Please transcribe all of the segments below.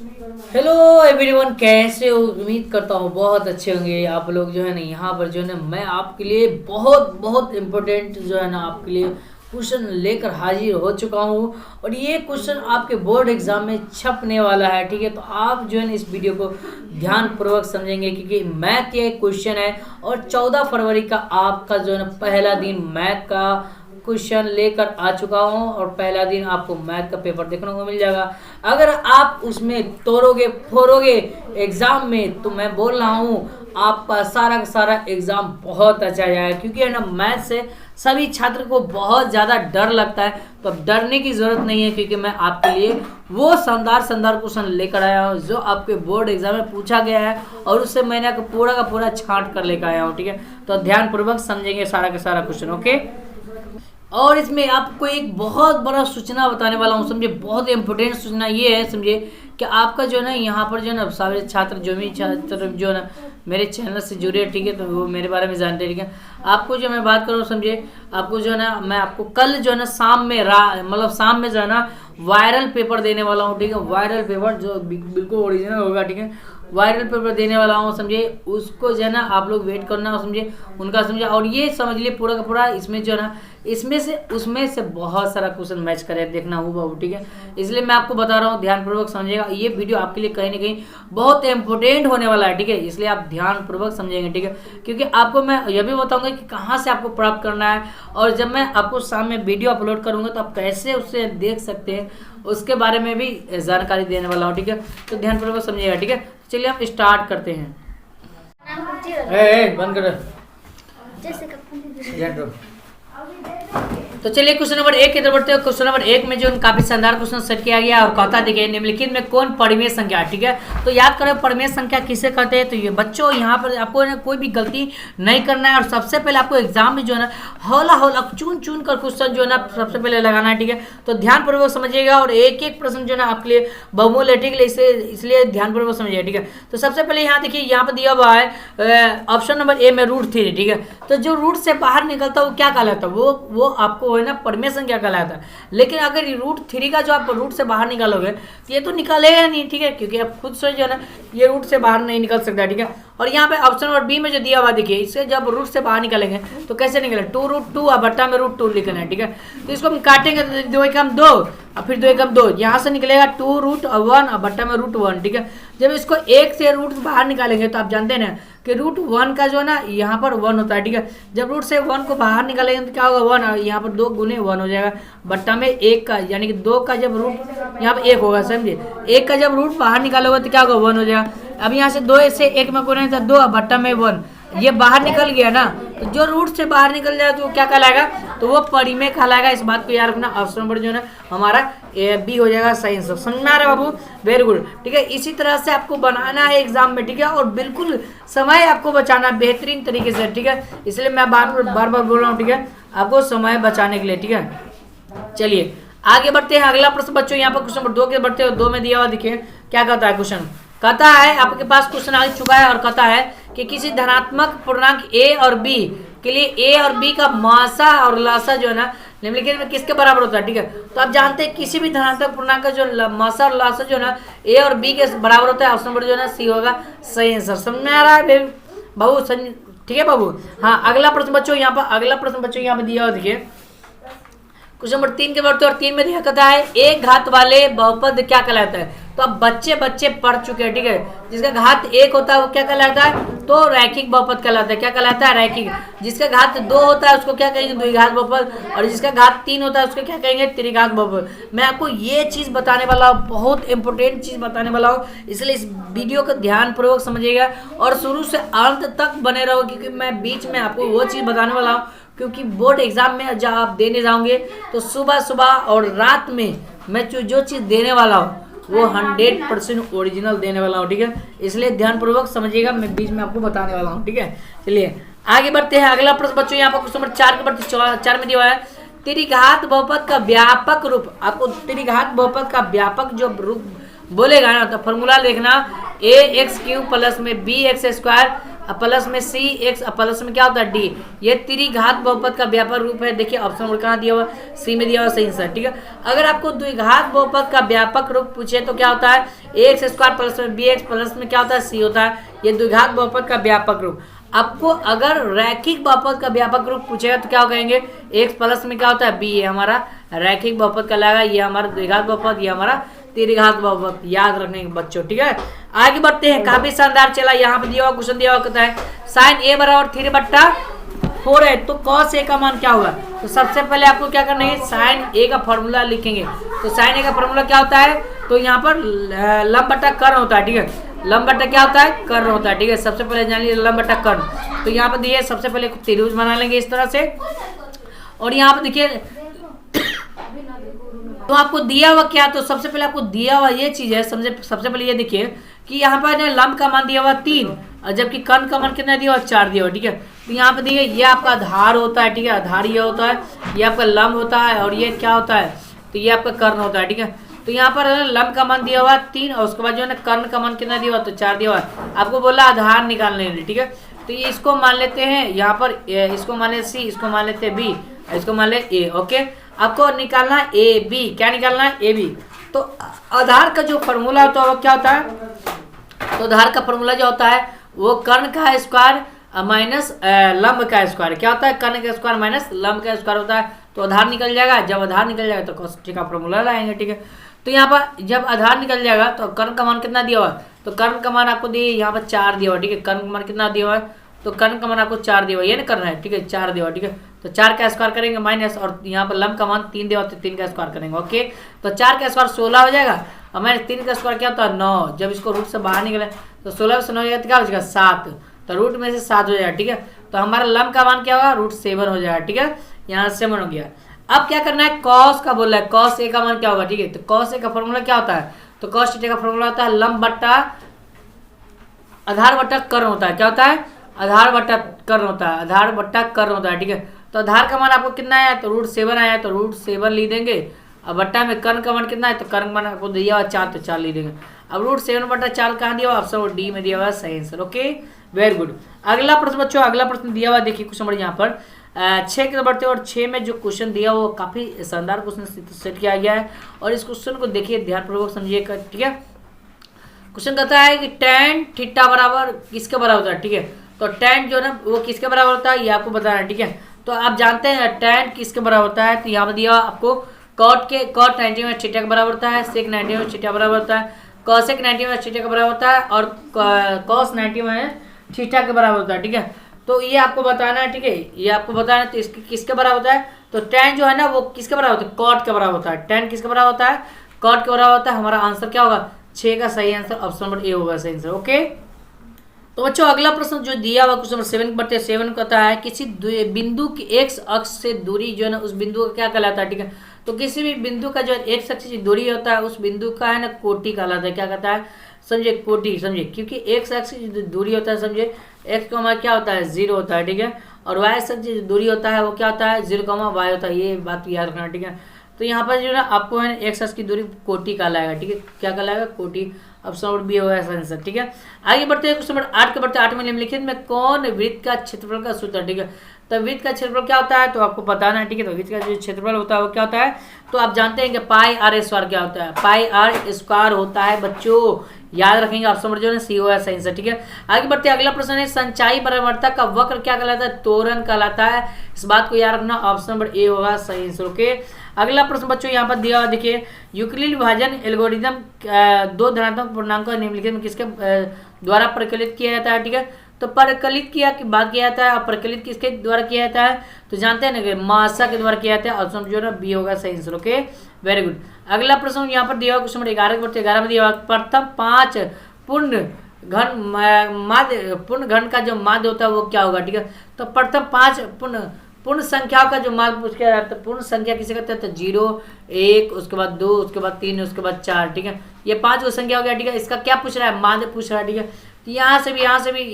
Hello everyone, कैसे हो? उम्मीद करता हूँ बहुत अच्छे होंगे आप लोग। जो है ना, यहाँ पर जो है ना, मैं आपके लिए बहुत बहुत इम्पोर्टेंट जो है ना आपके लिए क्वेश्चन लेकर हाजिर हो चुका हूँ। और ये क्वेश्चन आपके बोर्ड एग्जाम में छपने वाला है। ठीक है, तो आप जो है ना इस वीडियो को ध्यान पूर्वक समझेंगे, क्योंकि मैथ ये क्वेश्चन है। और 14 फरवरी का आपका जो है ना पहला दिन मैथ का क्वेश्चन लेकर आ चुका हूँ। और पहला दिन आपको मैथ का पेपर देखने को मिल जाएगा। अगर आप उसमें तोड़ोगे फोड़ोगे एग्जाम में, तो मैं बोल रहा हूँ आपका सारा का सारा एग्जाम बहुत अच्छा जाएगा। क्योंकि है ना, मैथ से सभी छात्र को बहुत ज़्यादा डर लगता है। तो अब डरने की ज़रूरत नहीं है, क्योंकि मैं आपके लिए वो शानदार शानदार क्वेश्चन लेकर आया हूँ जो आपके बोर्ड एग्जाम में पूछा गया है। और उससे मैंने पूरा का पूरा छांट कर लेकर आया हूँ। ठीक है, तो ध्यानपूर्वक समझेंगे सारा का सारा क्वेश्चन। ओके, और इसमें आपको एक बहुत बड़ा सूचना बताने वाला हूँ, समझे। बहुत इंपॉर्टेंट सूचना ये है, समझे, कि आपका जो है ना यहाँ पर जो है ना सारे छात्र जो भी छात्र जो है ना मेरे चैनल से जुड़े, ठीक है, तो वो मेरे बारे में जानते हैं। ठीक है, आपको जो मैं बात करूँ, समझे, आपको जो है ना मैं आपको कल जो है ना शाम में मतलब शाम में जो है ना वायरल पेपर देने वाला हूँ। ठीक है, वायरल पेपर जो बिल्कुल ओरिजिनल होगा। ठीक है, वायरल पेपर देने वाला हूँ, समझे। उसको जो है ना आप लोग वेट करना, समझे, उनका, समझे। और ये समझ लिए पूरा का पूरा इसमें जो है ना इसमें से उसमें से बहुत सारा क्वेश्चन मैच करे देखना होगा। ठीक है, इसलिए मैं आपको बता रहा हूँ, ध्यानपूर्वक समझिएगा। ये वीडियो आपके लिए कहीं ना कहीं बहुत इंपॉर्टेंट होने वाला है। ठीक है, इसलिए आप ध्यानपूर्वक समझेंगे। ठीक है, क्योंकि आपको मैं यह भी बताऊंगा कि कहाँ से आपको प्राप्त करना है। और जब मैं आपको सामने वीडियो अपलोड करूंगा तो आप कैसे उससे देख सकते हैं, उसके बारे में भी जानकारी देने वाला हूँ। ठीक है, तो ध्यानपूर्वक समझिएगा। ठीक है, चलिए हम स्टार्ट करते हैं। बंद कर। तो चलिए क्वेश्चन नंबर 1 की तरफ बढ़ते हैं। क्वेश्चन नंबर 1 में जो काफी शानदार क्वेश्चन सेट किया गया और कहता देखिए, निम्नलिखित में कौन परिमेय संख्या है। ठीक है, तो याद करें परिमेय संख्या किसे कहते हैं। तो ये बच्चों यहाँ पर आपको ना कोई भी गलती नहीं करना है। और सबसे पहले आपको एग्जाम में जो है ना हौला हौला चुन चुन कर क्वेश्चन जो है ना सबसे पहले लगाना है। ठीक है, तो ध्यानपूर्वक समझिएगा। और एक एक प्रश्न जो है ना आपके लिए बहुमूल्य है। ठीक है, इसलिए ध्यानपूर्वक समझिएगा। ठीक है, तो सबसे पहले यहाँ देखिए, यहाँ पर दिया हुआ है ऑप्शन नंबर ए में √3। ठीक है, तो जो रूट से बाहर निकलता है वो क्या कहलाता है? वो आपको है ना परिमेय संख्या कहलाता है। लेकिन अगर √3 का जो आप रूट से बाहर निकालोगे तो ये तो निकालेगा नहीं। ठीक है, क्योंकि आप खुद से जो है ना ये रूट से बाहर नहीं निकल सकता। ठीक है, और यहाँ पे ऑप्शन नंबर बी में जो दिया हुआ देखिए, इससे जब रूट से बाहर निकालेंगे तो कैसे निकले? 2√2 और बट्टा में √2 लिखना है। ठीक है, तो इसको हम काटेंगे तो 2 एकम 2 और फिर 2 एकम 2, यहाँ से निकलेगा 2√1 और बट्टा में √1। ठीक है, जब इसको एक से रूट बाहर निकालेंगे तो आप जानते हैं ना कि √1 का जो है ना यहाँ पर 1 होता है। ठीक है, जब रूट से 1 को बाहर निकालेंगे तो क्या होगा? 1, यहाँ पर 2 गुने 1 हो जाएगा बट्टा में 1 का, यानी कि 2 का जब रूट यहाँ पर 1 होगा, समझे। 1 का जब रूट बाहर निकालोगे तो क्या होगा? 1 हो जाएगा। अब यहाँ से 2 से 1 में गुने तो 2 बट्टा में 1, ये बाहर निकल गया ना। तो जो रूट से बाहर निकल जाए तो वो क्या कहलाएगा? तो वो परिमेय कहलाएगा। इस बात को याद रखना। ऑप्शन नंबर जो है ना हमारा बी हो जाएगा सही आंसर। समझ में आ रहा है बाबू? Very good. ठीक है, इसी तरह से आपको बनाना है एग्जाम में। ठीक है, और बिल्कुल समय आपको बचाना बेहतरीन तरीके से। ठीक है, इसलिए मैं बार बार बोल रहा हूँ। ठीक है, आपको समय बचाने के लिए। ठीक है, चलिए आगे बढ़ते हैं। अगला प्रश्न बच्चों, यहाँ पर क्वेश्चन नंबर 2 के बढ़ते हैं। 2 में दिया हुआ देखिए क्या कहता है क्वेश्चन। कहता है आपके पास क्वेश्चन आ चुका है और कहता है कि किसी धनात्मक पूर्णांक ए और बी के लिए ए और बी का मासा और लासा जो है ना निम्नलिखित में किसके बराबर होता है। ठीक है, तो आप जानते हैं किसी भी धनात्मक पूर्णांक का जो मासा और लासा जो है ना ए और बी के बराबर होता है। ऑप्शन नंबर जो है ना सी होगा सही आंसर। समझ में आ रहा है बाबू? ठीक है बाबू। हाँ, अगला प्रश्न बच्चों यहाँ पर दिया हुआ देखिए क्वेश्चन नंबर 3 के बढ़ते और 3 में दिया कहता है एक घात वाले बहुपद क्या कहलाता है। तो अब बच्चे पढ़ चुके हैं। ठीक है, जिसका घात 1 होता है वो क्या कहलाता है? तो रैखिक बहुपद कहलाता है। क्या कहलाता है? रैखिक। जिसका घात 2 होता है उसको क्या कहेंगे? द्विघात बहुपद। और जिसका घात 3 होता है उसको क्या कहेंगे? त्रिघात बहुपद। मैं आपको ये चीज बताने वाला हूँ, बहुत इंपॉर्टेंट चीज बताने वाला हूँ, इसलिए इस वीडियो को ध्यानपूर्वक समझिएगा और शुरू से अंत तक बने रहो, क्योंकि मैं बीच में आपको वो चीज बताने वाला हूँ। क्योंकि बोर्ड एग्जाम में जब आप देने जाओगे तो सुबह और रात में मैं जो चीज़ देने वाला हूँ वो 100% ओरिजिनल देने वाला हूँ। ठीक है, इसलिए ध्यानपूर्वक समझिएगा, मैं बीच में आपको बताने वाला हूँ। ठीक है, चलिए आगे बढ़ते हैं। अगला प्रश्न बच्चों यहाँ पर क्वेश्चन नंबर 4 के बढ़ते 4 में दिया हुआ है त्रिघात बहुपद का व्यापक रूप। आपको त्रिघात बहुपद का व्यापक जो रूप बोलेगा ना तो फॉर्मूला देखना, ax³ प्लस में bx² प्लस में सी एक्स प्लस में क्या होता है डी। ये त्रिघात बहुपद का व्यापक रूप है। देखिए ऑप्शन नंबर कहाँ दिया हुआ, सी में दिया हुआ, सही आंसर। ठीक है, अगर आपको द्विघात बहुपद का व्यापक रूप पूछे तो क्या होता है, एक्स स्क्वायर प्लस में बी एक्स प्लस में क्या होता है सी होता है। ये द्विघात बहुपद का व्यापक रूप। आपको अगर रैखिक बहुपद का व्यापक रूप पूछेगा तो क्या कहेंगे, एक्स प्लस में क्या होता है बी, ये हमारा रैखिक बहुपद का लगेगा, ये हमारा द्विघात बहुपद, ये हमारा त्रिघात बहुपद। याद रखने के बच्चों। ठीक है, आगे बढ़ते हैं। काफी शानदार चला। यहाँ पे दिया हुआ क्वेश्चन दिया हुआ कहता है साइन ए बराबर 3/4 है तो कॉस ए का मान क्या होगा। तो सबसे पहले आपको क्या करना है, साइन ए का फॉर्मूला लिखेंगे। तो साइन ए का फॉर्मूला क्या होता है, तो यहाँ पर लंब बटा कर्ण होता है। ठीक है, लंब बटा क्या होता है, कर्ण होता है। ठीक है, सबसे पहले जान लीजिए लंब बटा कर्ण। तो यहाँ पर दिए सबसे पहले त्रिभुज बना लेंगे इस तरह से। और यहाँ पर देखिए तो आपको दिया हुआ क्या, तो सबसे पहले आपको दिया हुआ ये चीज है, समझे। सबसे पहले ये देखिए कि यहाँ पर लंब का मान दिया हुआ 3 और जबकि कर्ण का मान कितना दिया हुआ 4 दिया हुआ। ठीक है, तो यहाँ पे देखिए ये आपका आधार होता है। ठीक है, आधार ये होता है, ये आपका लंब होता है और ये क्या होता है, तो ये आपका कर्ण होता है। ठीक है, तो यहाँ पर लंब का मान दिया हुआ 3 और उसके बाद जो है ना कर्ण का मान कितना दिया हुआ, तो 4 दिया हुआ। आपको बोला आधार निकालने के लिए। ठीक है, तो ये इसको मान लेते हैं, यहाँ पर इसको मान लेते सी, इसको मान लेते हैं बी, इसको मान ले ए। ओके, आपको निकालना है ए बी। क्या निकालना है, ए बी। तो आधार का जो फॉर्मूला होता है वो क्या होता है, तो आधार का फॉर्मूला जो होता है वो कर्ण का स्क्वायर माइनस लंब का स्क्वायर। क्या होता है, कर्ण का स्क्वायर माइनस लंब का स्क्वायर होता है। तो आधार निकल जाएगा, जब आधार निकल जाएगा तो cos का फॉर्मूला लाएंगे। ठीक है, तो यहाँ पर जब आधार निकल जाएगा तो कर्ण का मान कितना दिया हुआ है, तो कर्ण का मान आपको दिए यहाँ पर 4 दिया हुआ। ठीक है, कर्ण का मान कितना दिया हुआ है, तो कर्ण का मान आपको 4 दिया हुआ, ये ना करना है। ठीक है, 4 दिया हुआ। ठीक है, तो 4 का स्क्वायर करेंगे माइनस, और यहाँ पर लंब का मान 3 दिया हुआ तो 3 का स्क्वायर करेंगे। ओके, तो 4 का स्क्वायर 16 हो जाएगा और माइनस 3 का स्क्वायर क्या होता है 9। जब इसको रूट से बाहर निकले तो 16 से 9 हो जाएगा तो क्या हो जाएगा 7, तो रूट में से 7 हो जाएगा। ठीक है, तो हमारा लंब का मान क्या होगा, √7 हो जाएगा। ठीक है, यहाँ 7 हो गया। अब क्या करना है, कॉस का बोल रहा है, कॉस ए का मान क्या होगा। ठीक है, तो कॉस ए का फॉर्मूला क्या होता है, तो कॉस थीटा का फॉर्मूला होता है लंब बट्टा आधार बट्टा कर्ण होता है। क्या होता है, आधार बट्टा कर्ण होता है, आधार बट्टा कर्ण होता है। ठीक है, तो आधार का मान आपको कितना आया, तो √7 आया, तो √7 ली देंगे। अब बट्टा में कर्ण का मान कितना है, तो कर्ण का मान आपको दिया हुआ 4, तो 4 ली देंगे। अब √7/4 कहाँ दिया हुआ, ऑप्शन डी में दिया हुआ, सही आंसर। Okay, very good. अगला प्रश्न बच्चों, अगला प्रश्न दिया हुआ देखिए क्वेश्चन नंबर यहाँ पर 6 के बढ़ते और 6 में जो क्वेश्चन दिया वो काफी शानदार क्वेश्चन सेट किया गया है और इस क्वेश्चन को देखिए ध्यानपूर्वक समझिएगा। ठीक है, क्वेश्चन कहता है कि tan थीटा बराबर किसके बराबर होता है। ठीक है, तो tan जो है ना वो किसके बराबर होता है ये आपको बताना है। ठीक है, तो आप जानते हैं tan किसके बराबर होता है, तो यहाँ पर दिया आपको cot 90 में थीटा के बराबर होता है, sec 90 में थीटा बराबर होता है, cosec 90 में थीटा के बराबर होता है और cos 90 में थीटा के बराबर होता है। ठीक है, तो ये आपको बताना है। ठीक है, ये आपको बताना है, तो इसके किसके बराबर होता है, तो tan जो है ना वो किसके बराबर होता है, cot के बराबर होता है। tan किसके बराबर होता है, cot के बराबर होता है। हमारा आंसर क्या होगा, 6 का सही आंसर ऑप्शन नंबर ए होगा सही आंसर। ओके, तो बच्चों अगला प्रश्न जो दिया हुआ क्वेश्चन नंबर 7/7 कहता है किसी बिंदु की x अक्ष से दूरी जो है ना उस बिंदु का क्या कहलाता है। ठीक है, तो किसी भी बिंदु का जो x अक्ष से दूरी होता है उस बिंदु का है ना कोटि कहलाता है। क्या कहता है, समझे, कोटि। समझे, क्योंकि x अक्ष की जो दूरी होता है, समझे, x का हमारा क्या होता है 0 होता है। ठीक है, और y अक्ष जो दूरी होता है वो क्या होता है 0, y होता है। ये बात याद रखना। ठीक है, तो यहाँ पर जो है ना आपको है x अक्ष की दूरी कोटि कहलाएगा। ठीक है, क्या कहलाएगा, कोटि। ऑप्शन नंबर बी होगा ऐसा आंसर। ठीक है, आगे बढ़ते हैं क्वेश्चन नंबर 8 के बढ़ते 8 में निम्नलिखित में कौन वृत्त का क्षेत्रफल का सूत्र है। ठीक है, तो वृत्त का क्षेत्रफल क्या होता है तो आपको बताना है। ठीक है, तो वृत्त का जो क्षेत्रफल होता है वो क्या होता है, तो आप जानते हैं कि पाई आर स्क्वायर क्या होता है, पाई आर स्क्वायर होता है बच्चों, याद रखेंगे। ऑप्शन नंबर जो है सी होगा सही आंसर। ठीक है, आगे बढ़ते हैं अगला प्रश्न है संचाई बराबरता का वक्र क्या कहलाता है, तोरण कहलाता है। इस बात को याद रखना, ऑप्शन नंबर ए होगा सही आंसर। ओके, अगला प्रश्न बच्चों यहाँ पर दिया हुआ देखिए यूक्लिड विभाजन एल्गोरिथम 2 धनात्मक पूर्णांकों निम्नलिखित में किसके द्वारा परिकलित किया जाता है। ठीक है, तो परिकलित किया की बात किया जाता है और परिकलित किसके द्वारा किया जाता है, तो जानते हैं ना कि मासा के द्वारा किया जाता है। ऑप्शन जो है ना बी होगा सही आंसर। Okay, very good. अगला प्रश्न यहाँ पर दिया हुआ क्वेश्चन नंबर 11 के बढ़ते 11 में दिया हुआ प्रथम 5 पूर्ण घन का जो माध्य होता है वो क्या होगा। ठीक है, तो प्रथम 5 पूर्ण संख्याओं का जो मान पूछ के जाता है, पूर्ण संख्या किसे कहते हैं, तो 0 1 उसके बाद 2 उसके बाद 3 उसके बाद 4। ठीक है, ये 5 संख्या हो गया। ठीक है, इसका क्या पूछ रहा है, माध्य पूछ रहा है। ठीक है, तो यहाँ से भी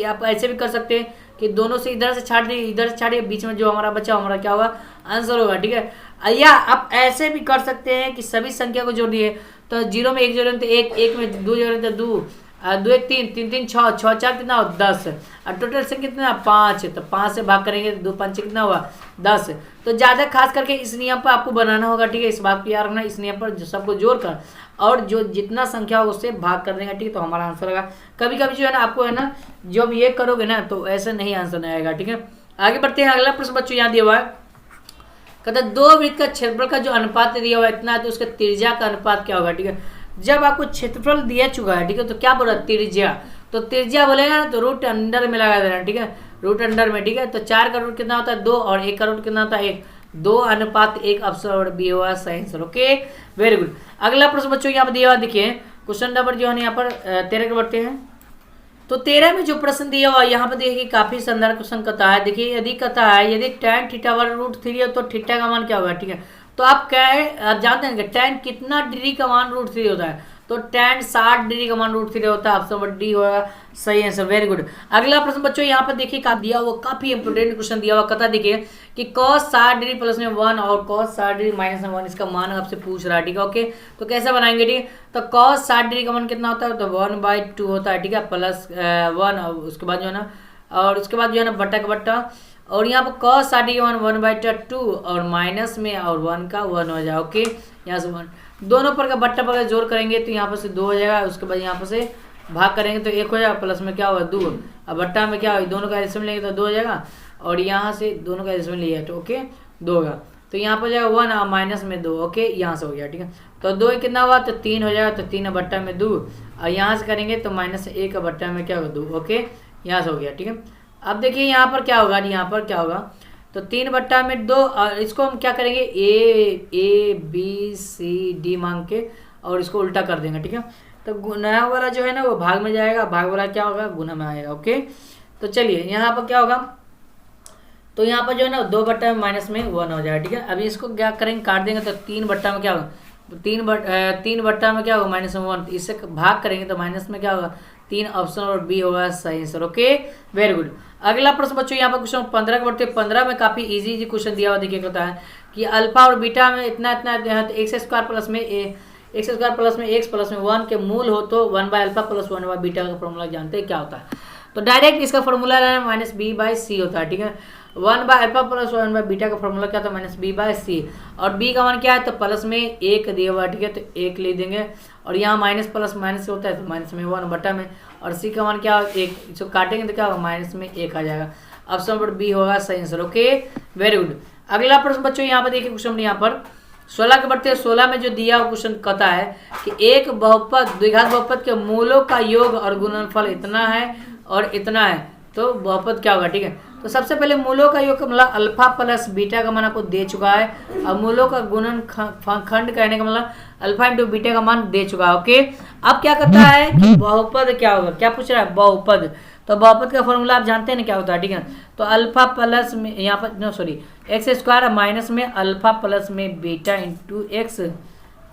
आप ऐसे भी कर सकते हैं कि दोनों से इधर से छाट दिए, इधर से छाटिए, बीच में जो हमारा बचा हमारा क्या होगा आंसर होगा। ठीक है, या आप ऐसे भी कर सकते हैं कि सभी संख्या को जोड़ दिए, तो 0 में 1 जोड़ें तो 1, 1 में 2 जोड़ें तो 2, दो एक तीन, तीन तीन छः, छः चार कितना हो 10, और टोटल से कितना 5, तो 5 से भाग करेंगे तो 2 5 कितना हुआ 10। तो ज़्यादा खास करके इस नियम पर आपको बनाना होगा, ठीक है। इस बात को याद रखना, इस नियम पर सबको जोड़कर और जो जितना संख्या हो उससे भाग कर देंगे, ठीक है। तो हमारा आंसर आएगा। कभी कभी जो है ना आपको है ना जब ये करोगे ना तो ऐसे नहीं आंसर नहीं आएगा, ठीक है। आगे बढ़ते हैं। अगला प्रश्न बच्चों यहाँ दिया हुआ है, कहते हैं 2 वृत्त का क्षेत्रफल का जो अनुपात दिया हुआ है इतना है, तो उसका त्रिज्या का अनुपात क्या होगा, ठीक है। जब आपको क्षेत्रफल दिया चुका है, ठीक है, तो क्या बोला त्रिज्या, तो त्रिज्या बोलेगा ना तो रूट अंडर में लगा देना, ठीक है, रूट अंडर में, ठीक है। तो 4 का रूट कितना होता है 2 और 1 का रूट कितना होता है 1, 2:1 ऑप्शन बी हुआ सही आंसर। Okay, very good. अगला प्रश्न बच्चों यहाँ पर दिया हुआ देखिए, क्वेश्चन नंबर जो है यहाँ पर 13 के बढ़ते हैं। तो 13 में जो प्रश्न दिया हुआ यहाँ पर देखिए काफी शानदार क्वेश्चन कहता है। देखिए यदि कहता है यदि tan थीटा वर √3 है तो थीटा का मान क्या होगा, ठीक है। तो आप जानते हैं कि tan कितना डिग्री का मान √3 होता है, तो tan 60 डिग्री का मान √3 होता है। ऑप्शन डी होगा सही आंसर, वेरी गुड। अगला प्रश्न बच्चों यहाँ पर देखिए का दिया हुआ काफी इंपोर्टेंट क्वेश्चन दिया हुआ, कहता देखिए कि cos 60 डिग्री प्लस में 1 और cos 60 डिग्री माइनस में 1 इसका मान आपसे पूछ रहा है, ठीक है। ओके, तो कैसे बनाएंगे, ठीक है। तो cos 60 डिग्री का मान कितना होता है, तो 1/2 होता है, ठीक है, प्लस 1 और उसके बाद जो है ना और उसके बाद जो है ना बट्टा का बट्टा, और यहाँ पर cos 60 डिग्री 1/2 और माइनस में और 1 का 1 हो जाए। ओके, यहाँ से 1 दोनों पर का बट्टा पर जोड़ करेंगे तो यहाँ पर से 2 हो जाएगा, उसके बाद यहाँ पर से भाग करेंगे तो 1 हो जाएगा, प्लस में क्या होगा 2, अब बट्टा में क्या होगा दोनों का एल्सियम लेंगे तो 2 हो जाएगा, और यहाँ से दोनों का एल्सियम लिया तो ओके 2 होगा, तो यहाँ पर जाएगा 1 और माइनस में 2। ओके, यहाँ से हो गया, ठीक है। तो 2 कितना हुआ तो 3 हो जाएगा, तो 3 बट्टा में 2, और यहाँ से करेंगे तो -1 बट्टा में क्या होगा 2। ओके, यहाँ से हो गया, ठीक है। अब देखिए यहाँ पर क्या होगा, यहाँ पर क्या होगा, तो 3 बट्टा में 2, और इसको हम क्या करेंगे A B C D मांग के और इसको उल्टा कर देंगे, ठीक है। तो गुना वाला जो है ना वो भाग में जाएगा, भाग वाला क्या होगा गुना में आएगा। ओके, तो चलिए यहाँ पर क्या होगा, तो यहाँ पर जो है ना 2 बट्टा में माइनस में 1 हो जाएगा, ठीक है। अभी इसको क्या करेंगे काट देंगे तो 3 बट्टा में क्या होगा, तो 3 बट्टा में क्या होगा -1, इससे भाग करेंगे तो माइनस में क्या होगा 3, ऑप्शन और बी होगा सही आंसर। Okay, very good. अगला प्रश्न बच्चों यहाँ पर क्वेश्चन 15 के बढ़ते 15 में काफी इजी क्वेश्चन दिया हुआ, देखिए कहता है कि अल्फा और बीटा में इतना इतना तो x² प्लस में x प्लस में 1 के मूल हो तो 1/α प्लस 1/बीटा का फॉर्मूला जानते हैं क्या होता है। तो डायरेक्ट इसका फॉर्मूला है -b/c होता है, ठीक है। 1/α प्लस 1/बीटा का फॉर्मूला क्या था -b/c, और b का मान क्या है तो प्लस में 1 दिया हुआ, ठीक है, तो 1 ले देंगे, और यहाँ माइनस प्लस माइनस होता है तो माइनस में 1 बटा में, और c का मान क्या होगा 1, इसको काटेंगे तो क्या होगा माइनस में 1 आ जाएगा। ऑप्शन नंबर बी होगा सही आंसर। Okay, very good. अगला प्रश्न बच्चों यहाँ पर देखिए क्वेश्चन यहाँ पर 16 के बढ़ते 16 में जो दिया हुआ क्वेश्चन कहता है कि एक बहुपद द्विघात बहुपद के मूलों का योग और गुणनफल इतना है और इतना है, तो बहुपद क्या होगा, ठीक है। तो सबसे पहले मूलों का योग मतलब अल्फा प्लस बीटा का मान आपको दे चुका है, और मूलों का गुणन खंड कहने का मतलब अल्फा इंटू बीटा का मान दे चुका है। ओके, अब क्या कहता है कि बहुपद क्या होगा, क्या पूछ रहा है बहुपद, तो बहुपद का फॉर्मूला आप जानते हैं ना क्या होता है, ठीक है। तो अल्फा प्लस में यहाँ पर x² माइनस में अल्फा प्लस में बीटा इंटू एक्स,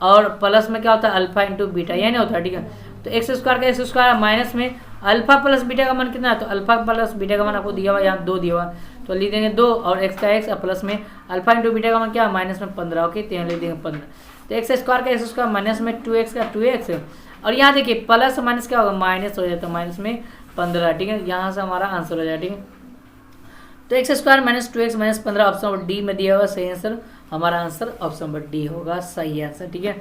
और प्लस में क्या होता है अल्फा इंटू बीटा, यही नहीं होता है, ठीक है। तो x² का x² माइनस में अल्फा प्लस बीटा का मान कितना है, तो अल्फा प्लस बीटा का मान आपको दिया हुआ यहाँ 2 दिया हुआ, तो लिख देंगे 2, और x का x प्लस में अल्फा इंटू बीटा का मान क्या माइनस में 15। ओके, तो यहाँ लिख देंगे 15, तो x² का x² माइनस में 2x का 2x, और यहाँ देखिए प्लस माइनस क्या होगा माइनस हो जाता है माइनस में 15, ठीक है। यहाँ से हमारा आंसर हो जाए, ठीक है। तो x² minus 2x minus 15 option number D में दिया हुआ सही आंसर, हमारा आंसर ऑप्शन नंबर डी होगा सही आंसर, ठीक है।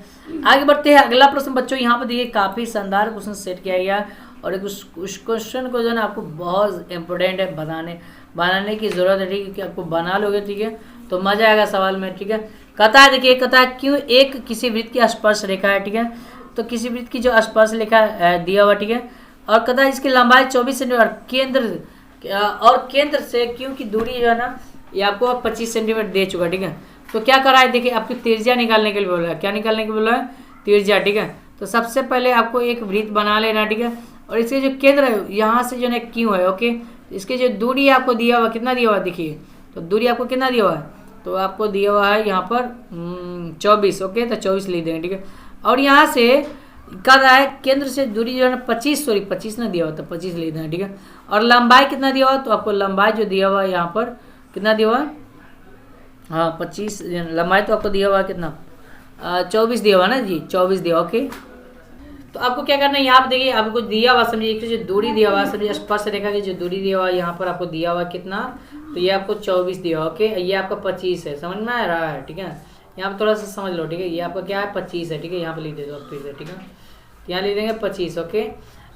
आगे बढ़ते हैं। अगला प्रश्न बच्चों यहाँ पर देखिए काफी शानदार क्वेश्चन सेट किया गया, और उस क्वेश्चन को जो है ना आपको बहुत इंपॉर्टेंट है बनाने की जरूरत है, ठीक है, कि आपको बना लोगे, ठीक है, तो मजा आएगा सवाल में, ठीक है। कहता है देखिए कहता है क्यों एक किसी वृत्त की स्पर्श रेखा है, ठीक है, तो किसी वृत्त की जो स्पर्श रेखा दिया हुआ, ठीक है, और कहता है इसकी लंबाई 24 सेंटीमीटर और केंद्र से क्योंकि दूरी जो है ना ये आपको 25 सेंटीमीटर दे चुका है, ठीक है। तो क्या करा है देखिए आपकी त्रिज्या निकालने के लिए बोला है, क्या निकालने के लिए बोला है त्रिज्या, ठीक है। तो सबसे पहले आपको एक वृत्त बना लेना, ठीक है, और इसके जो केंद्र है यहाँ से जो है क्यों है, ओके, इसके जो दूरी आपको दिया हुआ कितना दिया हुआ देखिए, तो दूरी आपको कितना दिया हुआ है, तो आपको दिया हुआ है यहाँ पर 24। ओके, तो 24 लिख देंगे, ठीक है। और यहाँ से कर रहा है केंद्र से दूरी जो है ना 25 ना दिया हुआ, तो 25 लिख देना, ठीक है। और लंबाई कितना दिया हुआ, तो आपको लंबाई जो दिया हुआ है यहाँ पर कितना दिया हुआ, हाँ 25 लंबाई तो आपको दिया हुआ है कितना 24 दिया हुआ ना जी, 24 दिया। ओके, तो आपको क्या करना है, यहाँ पे देखिए आपको कुछ दिया हुआ समझिए, जो दूरी दिया हुआ समझिए, स्पर्श रेखा की जो दूरी दिया हुआ यहाँ पर आपको दिया हुआ कितना, तो ये आपको 24 दिया हुआ। ओके, ये आपका 25 है, समझ में आ रहा है, ठीक है। यहाँ पे थोड़ा सा समझ लो, ठीक है। ये आपका क्या है, 25 है, ठीक है। यहाँ पे लिख दे दो फिर से, ठीक है। यहाँ लिख देंगे 25। ओके,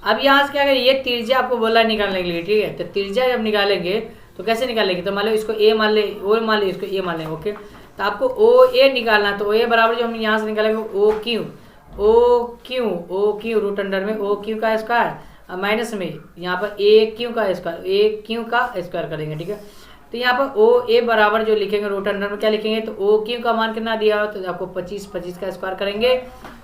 अब यहाँ से क्या करें, ये त्रिज्या आपको बोला निकालने के लिए, ठीक है। तो त्रिज्या जब निकालेंगे तो कैसे निकालेंगे, तो मान लो इसको ए मान ले, ओ मान ले, इसको ए मान ले। ओके, तो आपको ओ ए निकालना, तो ओ ए बराबर जो हम यहाँ से निकालेंगे ओ क्यू रूट अंडर में ओ क्यू का स्क्वायर माइनस में यहाँ पर ए क्यू का स्क्वायर करेंगे, ठीक है। तो यहाँ पर ओ ए बराबर जो लिखेंगे रूट अंडर में क्या लिखेंगे, तो ओ क्यू का मान कितना दिया हो, तो आपको 25 का स्क्वायर करेंगे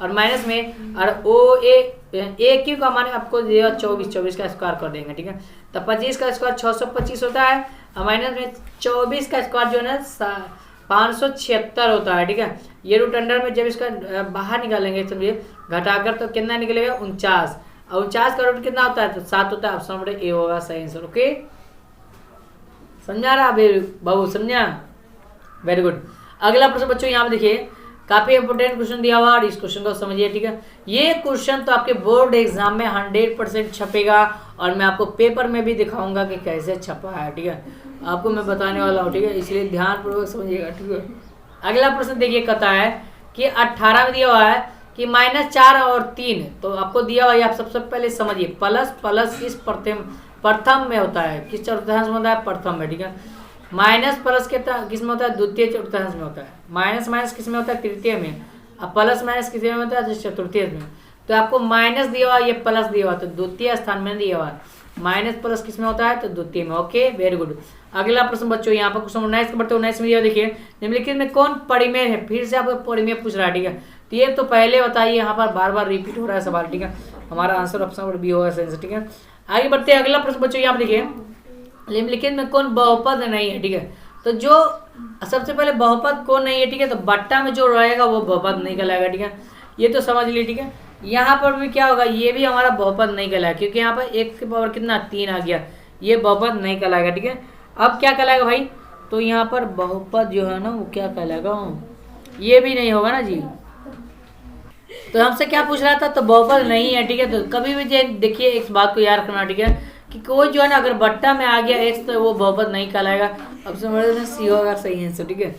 और माइनस में, और ओ ए क्यू का मान आपको दिया 24 का स्क्वायर कर देंगे, ठीक है। तो 25 का स्क्वायर 625 होता है और माइनस में 24 का स्क्वायर जो है ना 576 होता है, ठीक है। ये रूट अंडर में जब इसका बाहर निकालेंगे समझिए घटाकर, तो कितना निकलेगा 49, और 49 का रूट कितना होता है, तो 7 होता है। ऑप्शन नंबर ए होगा सही आंसर। ओके, समझा रहा बाबू, समझा, वेरी गुड। अगला प्रश्न बच्चों यहाँ पे देखिए, काफी इंपोर्टेंट क्वेश्चन दिया हुआ और इस क्वेश्चन को समझिए, ठीक है। ये क्वेश्चन तो आपके बोर्ड एग्जाम में 100% छपेगा और मैं आपको पेपर में भी दिखाऊंगा कि कैसे छपा है, ठीक है। आपको मैं बताने वाला हूँ, ठीक है, इसलिए ध्यानपूर्वक समझिएगा, ठीक है। अगला प्रश्न देखिए, कहता है कि 18 में दिया हुआ है कि -4 और 3, तो आपको दिया हुआ है, आप सबसे पहले समझिए प्लस किस प्रथम में होता है, किस चतुर्थांश में होता है, प्रथम में, ठीक है। माइनस प्लस किस में होता है, द्वितीय चतुर्थांश में होता है। माइनस किस में होता है, तृतीय में, और प्लस माइनस किस में होता है, चतुर्थीय में। तो आपको माइनस दिया हुआ, ये प्लस दिया हुआ, तो द्वितीय स्थान में दिया हुआ है। माइनस प्लस किस में होता है, तो द्वितीय में। Okay, very good. अगला प्रश्न बच्चों यहाँ पर क्वेश्चन 19 के बढ़ते 19 में दिया, देखिए निम्नलिखित में कौन परिमेय है, फिर से आपको परिमेय पूछ रहा है, ठीक है। तो ये तो पहले बताइए, यहाँ पर बार बार रिपीट हो रहा है सवाल, ठीक है। हमारा आंसर ऑप्शन नंबर बी होगा सही, ठीक है। आगे बढ़ते हैं, अगला प्रश्न बच्चों यहाँ पर देखिए, निम्नलिखित में कौन बहुपद नहीं है, ठीक है। तो जो सबसे पहले बहुपद कौन नहीं है, ठीक है, तो बट्टा में जो रहेगा वो बहुपद नहीं कहलाएगा, ठीक है। ये तो समझ लीजिए, ठीक है। यहाँ पर भी क्या होगा, ये भी हमारा बहुपद नहीं कहलाएगा, क्योंकि यहाँ पर 1 की पावर कितना 3 आ गया, ये बहुपद नहीं कहलाएगा, ठीक है। अब क्या कहलाएगा भाई, तो यहाँ पर बहुपद जो है ना वो क्या कहलाएगा, ये भी नहीं होगा ना जी। तो हमसे क्या पूछ रहा था, तो बहुपद नहीं है, ठीक है। तो कभी भी देखिए इस बात को याद रखना, ठीक है, कि कोई जो है ना अगर बट्टा में आ गया x तो वो बहुपद नहीं कहलाएगा। अब समझ सी होगा सही आंसर, ठीक है।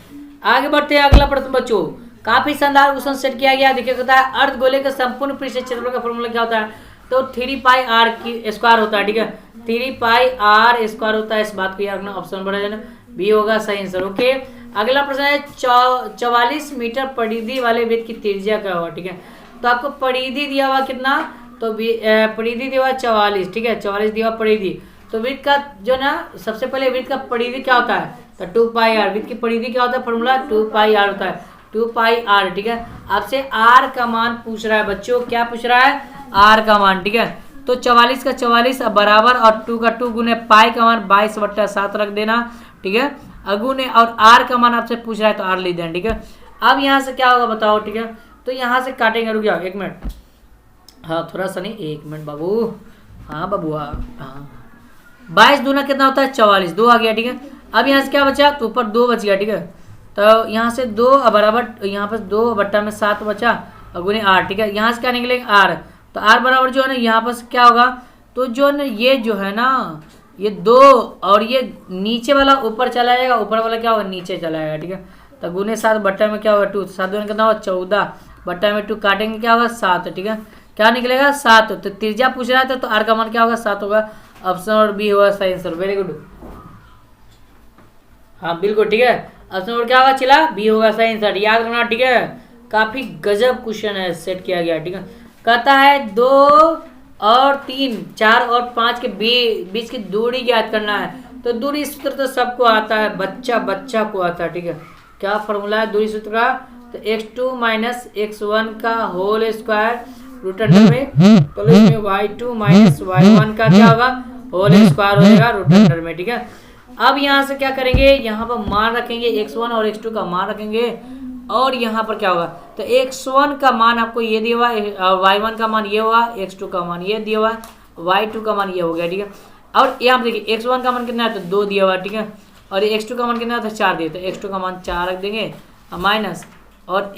आगे बढ़ते हैं, अगला प्रश्न बच्चों, काफी शानदार क्वेश्चन सेट किया गया। देखिए कहता है अर्धगोले के संपूर्ण पृष्ठ क्षेत्रफल का फॉर्मूला क्या होता है, तो 3πr की स्क्वायर होता है, ठीक है। 3πr स्क्वायर होता है, इस बात को याद रखना। ऑप्शन नंबर बी होगा सही आंसर। ओके, अगला प्रश्न है 44 मीटर परिधि वाले वृत्त की त्रिज्या क्या होगा, ठीक है। तो आपको परिधि दिया हुआ कितना, तो परिधि दिया हुआ 44, ठीक है, 44 दिया हुआ परिधि। तो वृत्त का जो ना सबसे पहले वृत्त का परिधि क्या होता है, तो 2πr, वृत्त की परिधि क्या होता है, फॉर्मूला 2πr होता है, 2πr, ठीक है। आपसे r का मान पूछ रहा है बच्चों, क्या पूछ रहा है, r का मान, ठीक है। तो 44 का 44 बराबर और 2 का 2 गुने पाई का मान 22/7 रख देना, ठीक है। अगुने और r का मान आपसे पूछ रहा है तो r ले देना, ठीक है। अब यहाँ से क्या होगा बताओ, ठीक है। तो यहाँ से काटेंगे, रुक जाओ 1 मिनट, हाँ थोड़ा सा नहीं, 1 मिनट बाबू, हाँ बबुआ, हाँ 22 दूना कितना होता है 44, 2 आ गया, ठीक है। अब यहाँ से क्या बचा, तो ऊपर 2 बच गया, ठीक है। तो यहाँ से 2 बराबर, यहाँ पर 2/7 बचा अगुने r, ठीक है। यहाँ से क्या निकलेगा r, तो r बराबर जो है ना यहाँ पर क्या होगा, तो जो है ना ये जो है ना ये 2 और ये नीचे वाला ऊपर चला जाएगा, ऊपर वाला क्या होगा नीचे चला जाएगा, ठीक है। तो गुने 7 बट्टा में क्या होगा 2, 7 दूना कितना होगा 14 बट्टा में 2 काटेंगे क्या होगा 7, ठीक है। क्या निकलेगा 7, तो त्रिज्या पूछ रहा था तो r का मान क्या होगा 7 होगा। ऑप्शन और बी होगा सही आंसर, वेरी गुड, हाँ बिल्कुल, ठीक है। ऑप्शन और क्या होगा चिला, बी होगा सही आंसर, याद रखना, ठीक है। काफी गजब क्वेश्चन है, सेट किया गया, ठीक है। कहता है 2 और 3, 4 और 5 के बीच की दूरी ज्ञात करना है। तो दूरी सूत्र तो सबको आता है, बच्चा को आता है, ठीक है। क्या फॉर्मूला है दूरी सूत्र का, तो x2 - x1 का होल स्क्वायर रूट अंडर में प्लस में y2 - y1 का क्या होगा होल स्क्वायर हो जाएगा रूट अंडर में, ठीक है। अब यहाँ से क्या करेंगे, यहाँ पर मान रखेंगे x1 और x2 का मान रखेंगे, और यहाँ पर क्या होगा, तो x1 का मान आपको ये दिया हुआ, y1 का मान ये हुआ, x2 का मान ये दिया हुआ, y2 का मान ये हो गया, ठीक है। और यहाँ पर देखिए x1 का मान कितना है, तो 2 दिया हुआ, ठीक है। और x2 का मान कितना है, तो 4 दिया, तो x2 का मान 4 रख देंगे माइनस, और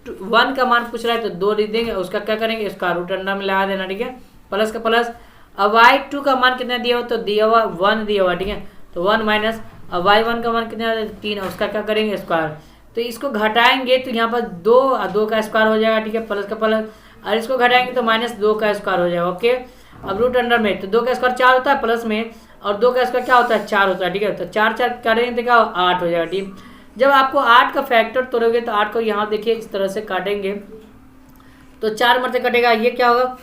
1 का मान पूछ रहा है तो 2 लिख देंगे, उसका क्या करेंगे, इसका रूट अंडर में लगा देना, ठीक है, प्लस का प्लस। अब y2 का मान कितना दिया हुआ, तो दिया हुआ 1 दिया हुआ, ठीक है, तो 1 माइनस, अब y1 का मान कितना 3, उसका क्या करेंगे, स्क्वायर। तो इसको घटाएंगे तो यहाँ पर 2 का स्क्वायर हो जाएगा, ठीक है, प्लस का प्लस, और इसको घटाएंगे तो -2 का स्क्वायर हो जाएगा। ओके, अब रूट अंडर में तो 2 का स्क्वायर 4 होता है प्लस में, और 2 का स्क्वायर क्या होता है, 4 होता है, ठीक है, तो 4 करेंगे तो क्या 8 हो जाएगा, ठीक। जब आपको 8 का फैक्टर तोड़ोगे तो 8 को यहाँ देखिए इस तरह से काटेंगे तो 4 मरते कटेगा, ये क्या होगा,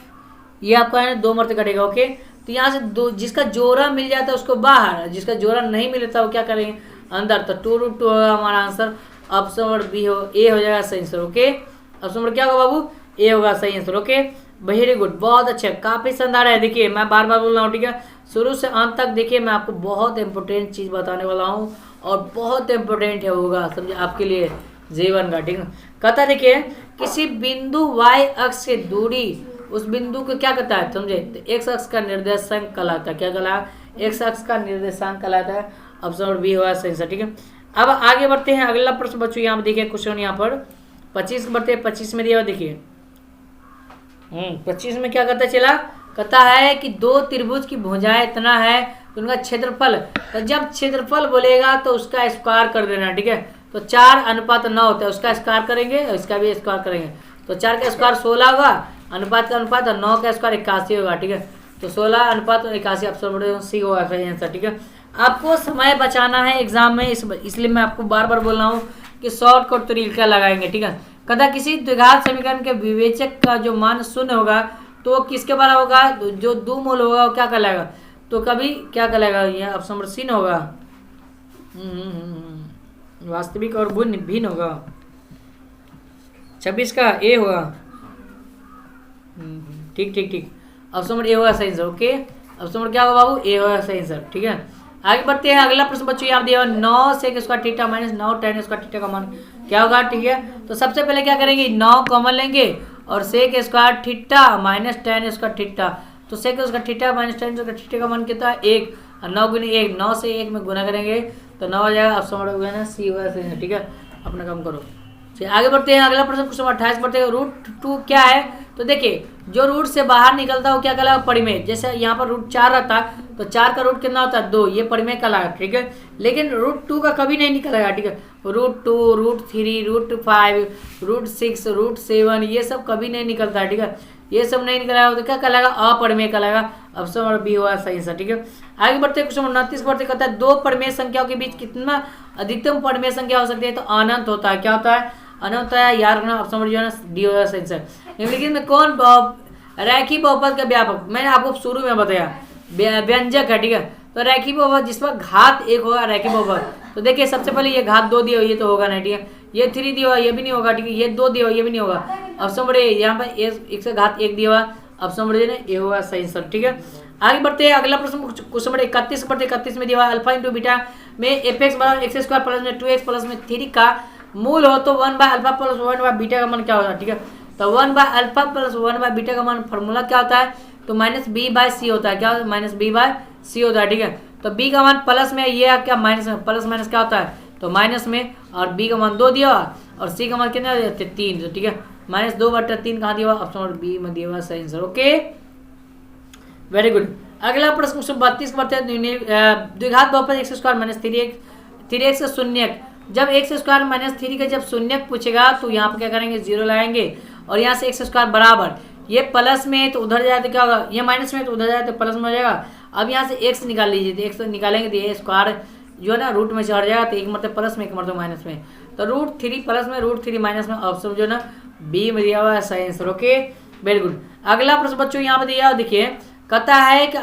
ये आपका है ना 2 मरते कटेगा। ओके, तो यहाँ से 2 जिसका जोड़ा मिल जाता है उसको बाहर, जिसका जोड़ा नहीं मिलता वो क्या करेंगे, अंदर। तो 2√2 होगा हमारा आंसर, ऑप्शन नंबर बी हो, ए हो जाएगा सही आंसर। ओके, ऑप्शन नंबर क्या होगा बाबू, ए होगा सही आंसर। ओके, वेरी गुड, बहुत अच्छा, काफी शानदार है। देखिए मैं बार बार बोल रहा हूँ, ठीक है, शुरू से अंत तक देखिए मैं आपको बहुत इंपॉर्टेंट चीज बताने वाला हूँ और बहुत इंपॉर्टेंट है होगा, समझे, आपके लिए जीवन का, ठीक है। कहता देखिए किसी बिंदु y अक्ष से दूरी उस बिंदु को क्या कहता है, समझे, तो x अक्ष का निर्देशांक कहलाता है, क्या कहलाता है, x अक्ष का निर्देशांक कहलाता है। ऑप्शन नंबर बी होगा सही, ठीक है। अब आगे बढ़ते हैं, अगला प्रश्न बच्चों यहाँ पे देखिए क्वेश्चन यहाँ पर 25 बढ़ते हैं, 25 में दिया देखिए 25 में क्या कहता चला, कहता है कि 2 त्रिभुज की भुजाएं इतना है तो उनका क्षेत्रफल, तो जब क्षेत्रफल बोलेगा तो उसका स्क्वायर कर देना, ठीक है, तो 4:9 होता है, उसका स्क्वायर करेंगे और इसका भी स्क्वायर करेंगे, तो 4 का स्क्वायर 16 होगा, अनुपात का अनुपात, और 9 का स्क्वायर 81 होगा, ठीक है, तो 16:81 ऑप्शन सी होगा सही आंसर, ठीक है। आपको समय बचाना है एग्जाम में, इसलिए मैं आपको बार बार बोल रहा हूँ कि शॉर्टकट तरीका लगाएंगे, ठीक है। कहता किसी द्विघात समीकरण के विवेचक का जो मान 0 होगा तो वो किसके बराबर होगा, जो द्विमूल होगा वो क्या कहलाएगा, तो कभी क्या कहलाएगा, ये ऑप्शन नंबर सी होगा, वास्तविक और भिन्न होगा, 26 का ए होगा, ठीक ठीक ठीक, ऑप्शन नंबर ए होगा सही आंसर। ओके, ऑप्शन नंबर क्या होगा बाबू, ए होगा सही आंसर, ठीक है। आगे बढ़ते हैं, अगला प्रश्न बच्चों यहाँ दिया 9 sec square theta minus 9 tan square theta का मान क्या होगा, ठीक है। तो सबसे पहले क्या करेंगे, 9 कॉमन लेंगे और sec square theta minus tan square theta, तो sec square theta minus tan square theta का मान कितना है 1, और 9 गुने 1, 9 से 1 में गुना करेंगे तो 9 हो जाएगा, ऑप्शन नंबर ना सी होगा सही, ठीक है। अपना काम करो, आगे बढ़ते हैं, अगला प्रश्न क्वेश्चन 28 बढ़ते हैं, √2 क्या है, तो देखिए जो रूट से बाहर निकलता है वो क्या कहलाएगा, परिमेय। जैसे यहाँ पर √4 रहता है तो 4 का रूट कितना होता है 2, ये परिमेय कहलाएगा, ठीक है। लेकिन √2 का कभी नहीं निकलेगा, ठीक है, √2 √3 √5 √6 √7 ये सब कभी नहीं निकलता है, ठीक है, ये सब नहीं निकलेगा तो क्या कहलाएगा, अपरिमेय कहलाएगा, ऑप्शन नंबर बी हुआ सही सा, ठीक है। आगे बढ़ते क्वेश्चन 29 बढ़ते कहता है 2 परिमेय संख्याओं के बीच कितना अधिकतम परिमेय संख्या हो सकती है, तो अनंत होता है, क्या होता है, अनंत होता है यार, ऑप्शन नंबर जो है ना डी होगा सही आंसर। निम्नलिखित में कौन रैखी बहुपद का व्यापक, मैंने आपको शुरू में बताया व्यंजक है, ठीक है, तो रैखी बहुपद जिस पर घात 1 होगा रैखी बहुपद, तो देखिए सबसे पहले ये घात 2 दिया, ये तो होगा नहीं, ठीक है, ये 3 दिया हुआ ये भी नहीं होगा, ठीक है, ये 2 दिया हुआ ये भी नहीं होगा, ऑप्शन नंबर यहाँ पर 1 से घात 1 दिया हुआ, ऑप्शन नंबर ए होगा सही आंसर, ठीक है। आगे बढ़ते हैं, अगला प्रश्न क्वेश्चन नंबर 31 बढ़ते 31 में दिया हुआ अल्फा इंटू बीटा में fx बराबर x स्क्वायर प्लस में 2x प्लस में 3 का मूल हो तो 1/अल्फा प्लस 1/बीटा का मान क्या होगा, ठीक है, तो 1/अल्फा प्लस 1/बीटा का मान फॉर्मूला क्या होता है, तो -b/c होता है, क्या -b/c होता है, ठीक है। तो b का मान प्लस में, ये क्या माइनस में, प्लस माइनस क्या होता है, तो माइनस में, और b का मान 2 दिया और c का मान कितना 3, ठीक है, -2/3 कहाँ दिया हुआ, ऑप्शन नंबर बी में दिया हुआ सही आंसर। Okay, very good. अगला प्रश्न 32 बढ़ते हैं, द्विघात बहुपद x स्क्वायर माइनस 3x का शून्यक, जब x स्क्वायर माइनस 3 का जब शून्यक पूछेगा तो यहाँ पर क्या करेंगे 0 लगाएंगे और यहाँ से x स्क्वायर बराबर, ये प्लस में तो उधर जाए तो क्या होगा, ये माइनस में तो उधर जाए तो प्लस में हो जाएगा। अब यहाँ से x निकाल लीजिए, तो x निकालेंगे तो ये स्क्वायर जो है ना रूट में चढ़ जाएगा, तो एक मतलब प्लस में एक मतलब माइनस में, तो √3 प्लस में √3 माइनस में, ऑप्शन जो है ना बी में दिया हुआ है सही आंसर। Okay, very good. अगला प्रश्न बच्चों यहाँ पे दिया देखिए, कहता है कि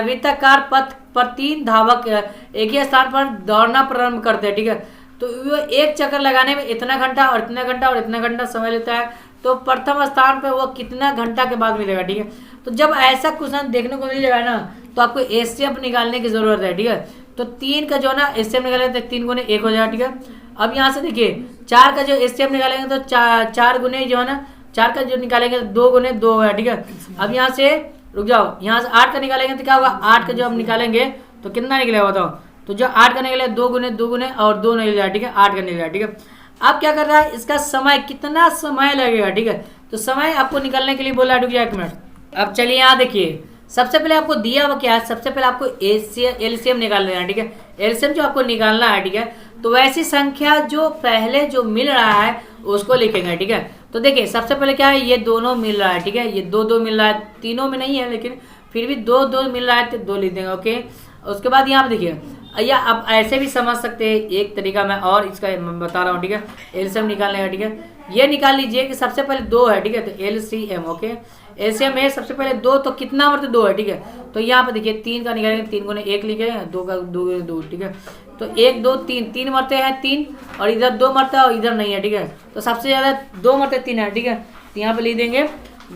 वृत्ताकार पथ पर 3 धावक एक ही स्थान पर दौड़ना प्रारंभ करते हैं, ठीक है, तो वो एक चक्कर लगाने में इतना घंटा और इतना घंटा और इतना घंटा समय लेता है, तो प्रथम स्थान पे वो कितना घंटा के बाद मिलेगा, ठीक है। तो जब ऐसा क्वेश्चन देखने को मिल जाएगा ना तो आपको एचसीएफ निकालने की जरूरत है, ठीक है। तो 3 का जो है ना एचसीएफ निकालेंगे तो 3 गुने 1 हो जाएगा, ठीक है। अब यहाँ से देखिए 4 का जो एचसीएफ निकालेंगे तो 4 गुने जो है ना 4 का जो निकालेंगे तो 2 गुने 2 होगा, ठीक है। अब यहाँ से रुक जाओ, यहाँ से 8 का निकालेंगे तो क्या होगा, 8 का जो हम निकालेंगे तो कितना निकलेगा बताओ, तो जो 8 का निकले 2 गुने और 2 निकल जाए, ठीक है, 8 का निकल जाए, ठीक है। अब क्या कर रहा है, इसका समय कितना समय लगेगा, ठीक है। तो समय आपको निकालने के लिए बोला, रुक जाए 1 मिनट। अब चलिए यहाँ देखिए, सबसे पहले आपको दिया हुआ क्या है, सबसे पहले आपको एलसीएम निकाल लेना है, ठीक है। एलसीएम जो आपको निकालना है, ठीक है। तो वैसी संख्या जो पहले जो मिल रहा है उसको लिखेंगे, ठीक है। तो देखिए सबसे पहले क्या है, ये दोनों मिल रहा है, ठीक है। ये दो दो मिल रहा है, तीनों में नहीं है लेकिन फिर भी दो दो मिल रहा है तो 2 लिख देंगे, ओके। उसके बाद यहाँ पे देखिए, या आप ऐसे भी समझ सकते हैं, एक तरीका मैं और इसका बता रहा हूँ, ठीक है। एलसीएम निकालने का, ठीक है। ये निकाल लीजिए कि सबसे पहले 2 है, ठीक है। तो एलसीएम, ओके। एलसीएम है सबसे पहले 2, तो कितना मतलब 2 है, ठीक है। तो यहाँ पे देखिए 3 का निकालेंगे, 3 गुने 1 लिखेंगे, 2 का 2, ठीक है। तो 1 2 3, 3 मरते हैं 3, और इधर 2 मरता है और इधर नहीं है, ठीक है। तो सबसे ज़्यादा 2 मरते 3 है, ठीक है। तो यहाँ पे लिख देंगे